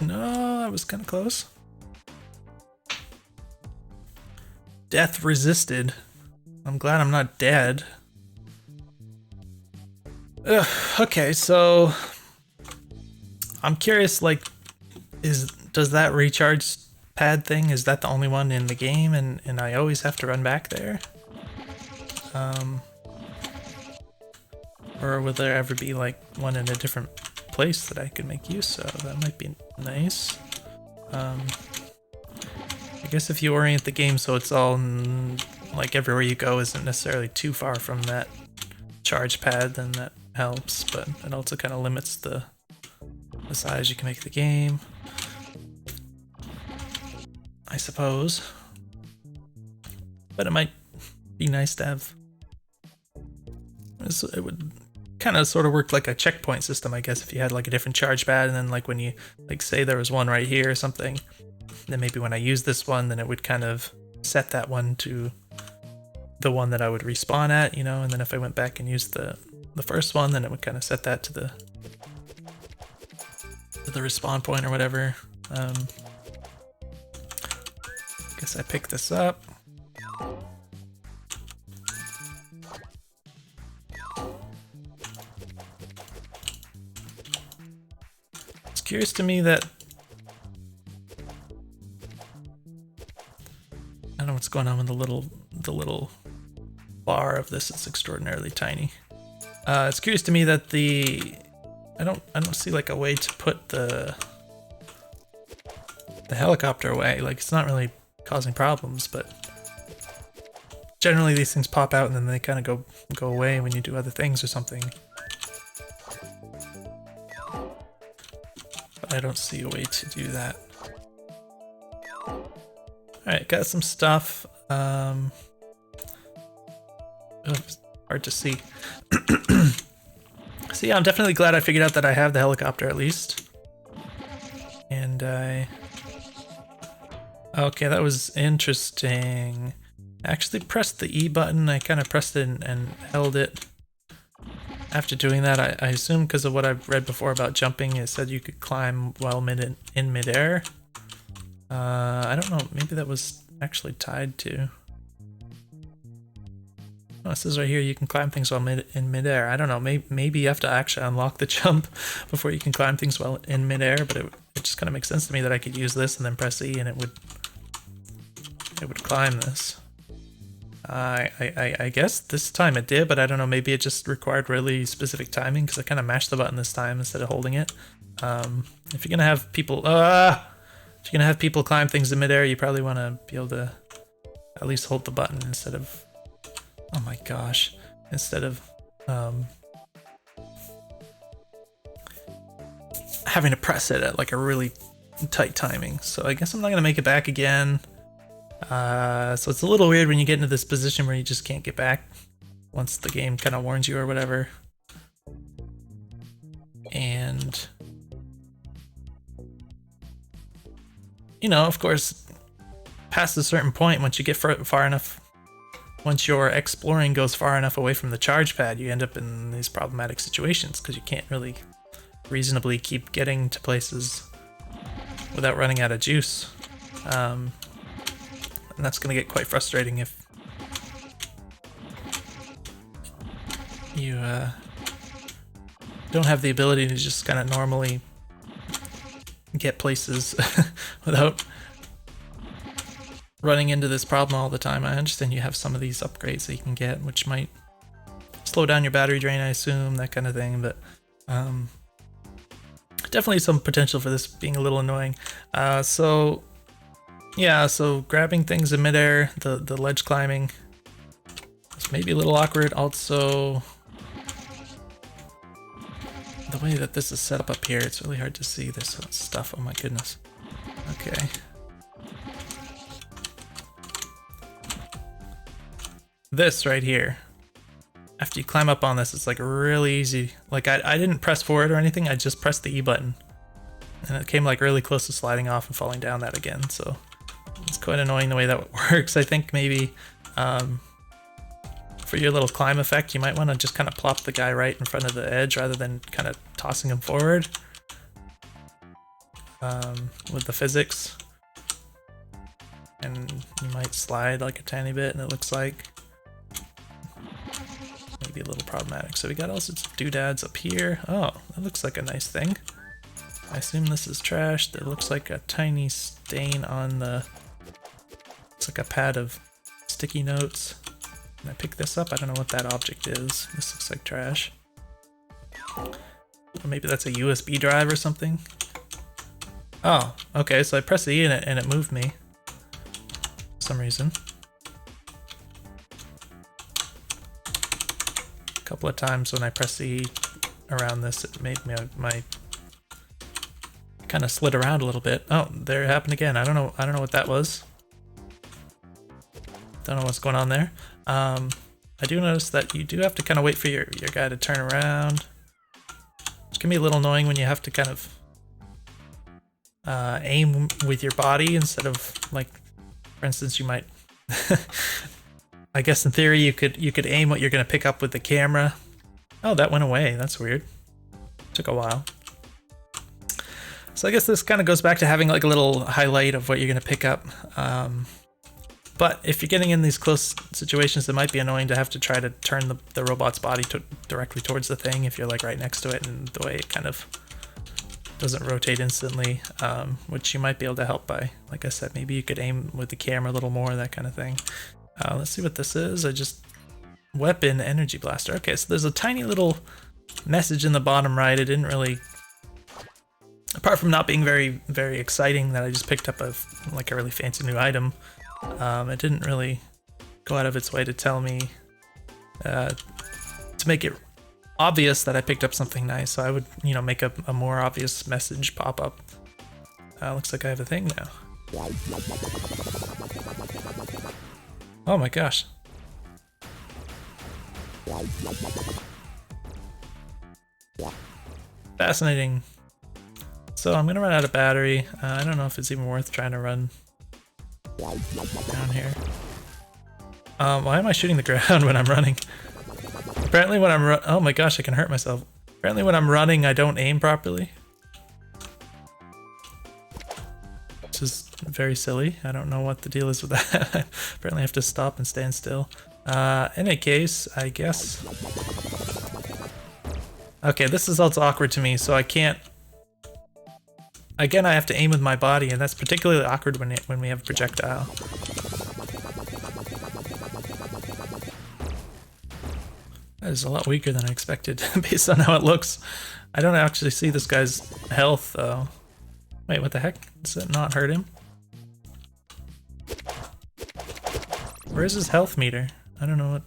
No, that was kind of close. Death resisted. I'm glad I'm not dead. Ugh, okay, so I'm curious, like, does that recharge pad thing, is that the only one in the game and I always have to run back there? Or will there ever be like one in a different place that I could make use of? That might be nice. I guess if you orient the game so it's all like everywhere you go isn't necessarily too far from that charge pad, then that helps, but it also kind of limits the size you can make the game, I suppose. But it might be nice to have. It would kind of sort of work like a checkpoint system, I guess, if you had like a different charge pad, and then like when you like say there was one right here or something, then maybe when I use this one, then it would kind of set that one to the one that I would respawn at, you know, and then if I went back and used the first one, then it would kind of set that to the respawn point or whatever. Guess I picked this up. It's curious to me that I don't know what's going on with the little bar of this. It's extraordinarily tiny. It's curious to me that I don't see like a way to put the helicopter away. Like, it's not really causing problems, but generally these things pop out and then they kind of go away when you do other things or something. But I don't see a way to do that. Alright, got some stuff. Oh, it's hard to see. So yeah, I'm definitely glad I figured out that I have the helicopter at least. And okay, that was interesting. I actually pressed the E button. I kind of pressed it and held it. After doing that, I assume because of what I've read before about jumping, it said you could climb while in midair. I don't know, maybe that was actually tied to... Oh, it says right here you can climb things while in midair. I don't know, maybe you have to actually unlock the jump before you can climb things while in midair, but it just kind of makes sense to me that I could use this and then press E and it would climb this. I guess this time it did, but I don't know, maybe it just required really specific timing because I kind of mashed the button this time instead of holding it. If you're gonna have people climb things in midair, you probably want to be able to at least hold the button instead of, oh my gosh, instead of having to press it at like a really tight timing. So I guess I'm not gonna make it back again. So it's a little weird when you get into this position where you just can't get back once the game kind of warns you or whatever. And you know, of course, past a certain point, once you get far enough, once your exploring goes far enough away from the charge pad, you end up in these problematic situations because you can't really reasonably keep getting to places without running out of juice. And that's going to get quite frustrating if you don't have the ability to just kind of normally get places without running into this problem all the time. I understand you have some of these upgrades that you can get, which might slow down your battery drain, I assume, that kind of thing, but definitely some potential for this being a little annoying. So yeah, so grabbing things in midair, the ledge climbing, it's maybe a little awkward. Also, the way that this is set up here, it's really hard to see this stuff. Oh my goodness. Okay. This right here, after you climb up on this, it's like really easy. Like I didn't press forward or anything, I just pressed the E button. And it came like really close to sliding off and falling down that again, so it's quite annoying the way that works. I think maybe for your little climb effect, you might want to just kind of plop the guy right in front of the edge rather than kind of tossing him forward with the physics. And you might slide like a tiny bit, and it looks like maybe a little problematic. So we got all sorts of doodads up here. Oh, that looks like a nice thing. I assume this is trash. It looks like a tiny stain on the... It's like a pad of sticky notes. Can I pick this up? I don't know what that object is. This looks like trash. Or maybe that's a USB drive or something. Oh, okay, so I pressed the E and it moved me. For some reason. A couple of times when I pressed the E around this, it made my kind of slid around a little bit. Oh, there it happened again. I don't know what that was. Don't know what's going on there. I do notice that you do have to kind of wait for your guy to turn around. Which can be a little annoying when you have to kind of aim with your body instead of, like, for instance, you might I guess in theory you could aim what you're gonna pick up with the camera. Oh, that went away. That's weird. Took a while. So I guess this kind of goes back to having like a little highlight of what you're gonna pick up. But if you're getting in these close situations, it might be annoying to have to try to turn the robot's body directly towards the thing if you're like right next to it, and the way it kind of doesn't rotate instantly, which you might be able to help by, like I said, maybe you could aim with the camera a little more, that kind of thing. Let's see what this is. Weapon, energy blaster. Okay, so there's a tiny little message in the bottom right. It didn't really, apart from not being very, very exciting that I just picked up a really fancy new item, it didn't really go out of its way to tell me, to make it obvious that I picked up something nice. So I would, make a more obvious message pop up. Looks like I have a thing now. Oh my gosh. Fascinating. So I'm gonna run out of battery. I don't know if it's even worth trying to run down here. Why am I shooting the ground when I'm running? Apparently when I'm oh my gosh, I can hurt myself. Apparently when I'm running, I don't aim properly. Which is very silly. I don't know what the deal is with that. Apparently I have to stop and stand still. In any case, I guess... Okay, this is also awkward to me, so I can't... Again, I have to aim with my body, and that's particularly awkward when we have a projectile. That is a lot weaker than I expected, based on how it looks. I don't actually see this guy's health, though. Wait, what the heck? Does that not hurt him? Where's his health meter? I don't know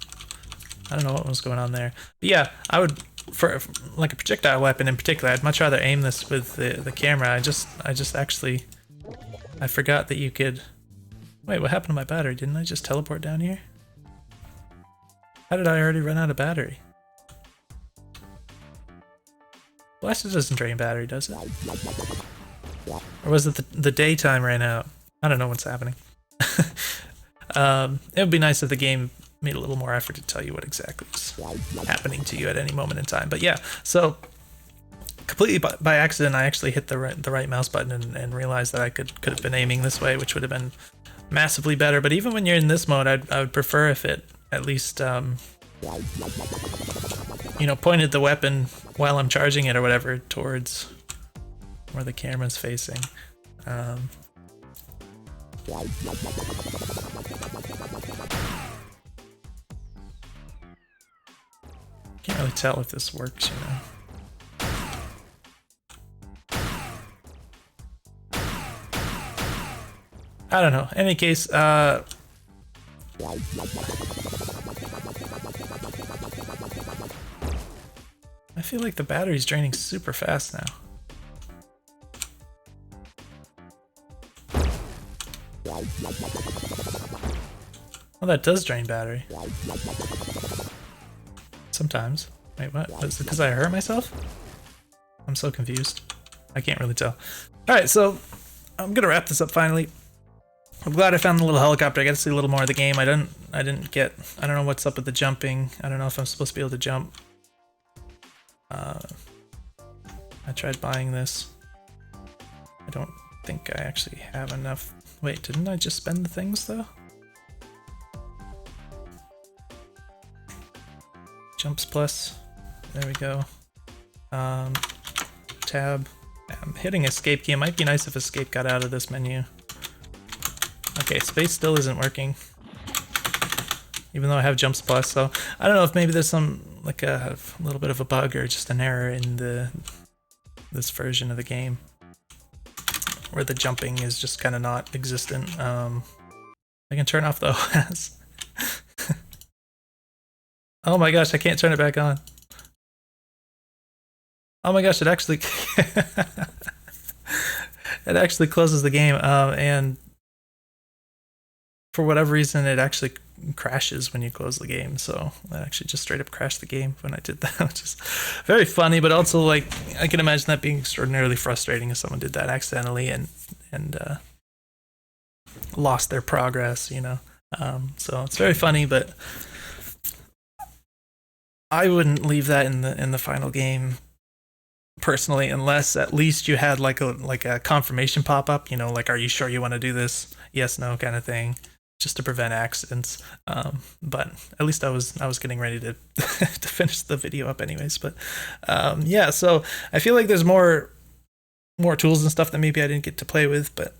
what was going on there. But yeah, I would, for like a projectile weapon in particular, I'd much rather aim this with the camera. I forgot that you could... Wait, what happened to my battery? Didn't I just teleport down here? How did I already run out of battery? Blaster doesn't drain battery, does it? Or was it the daytime ran out? I don't know what's happening. It would be nice if the game made a little more effort to tell you what exactly is happening to you at any moment in time. But yeah, so completely by accident, I actually hit the right mouse button and realized that I could have been aiming this way, which would have been massively better. But even when you're in this mode, I would prefer if it at least pointed the weapon while I'm charging it or whatever towards where the camera's facing. Can't really tell if this works, I don't know. In any case, I feel like the battery's draining super fast now. Well, that does drain battery. Sometimes. Wait, what? Was it because I hurt myself? I'm so confused. I can't really tell. Alright, so I'm gonna wrap this up finally. I'm glad I found the little helicopter. I got to see a little more of the game. I don't know what's up with the jumping. I don't know if I'm supposed to be able to jump. I tried buying this. I don't think I actually have enough. Wait, didn't I just spend the things though? Jumps plus. There we go. Tab. I'm hitting escape key. It might be nice if escape got out of this menu. Okay, space still isn't working. Even though I have jumps plus, so I don't know if maybe there's some like a little bit of a bug or just an error in this version of the game where the jumping is just kind of not existent. I can turn off the OS. Oh my gosh, I can't turn it back on. Oh my gosh, it actually it actually closes the game, and for whatever reason it actually crashes when you close the game, so I actually just straight up crashed the game when I did that, which is very funny, but also like I can imagine that being extraordinarily frustrating if someone did that accidentally and lost their progress, So it's very funny, but I wouldn't leave that in the final game personally, unless at least you had like a confirmation pop up. You know, like, are you sure you want to do this? Yes, no, kind of thing, just to prevent accidents. But at least I was getting ready to to finish the video up anyways. But yeah, so I feel like there's more tools and stuff that maybe I didn't get to play with, but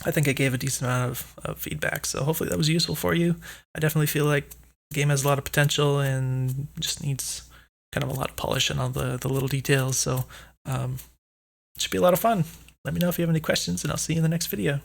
I think I gave a decent amount of feedback. So hopefully that was useful for you. I definitely feel like the game has a lot of potential and just needs kind of a lot of polish on all the little details. So it should be a lot of fun. Let me know if you have any questions, and I'll see you in the next video.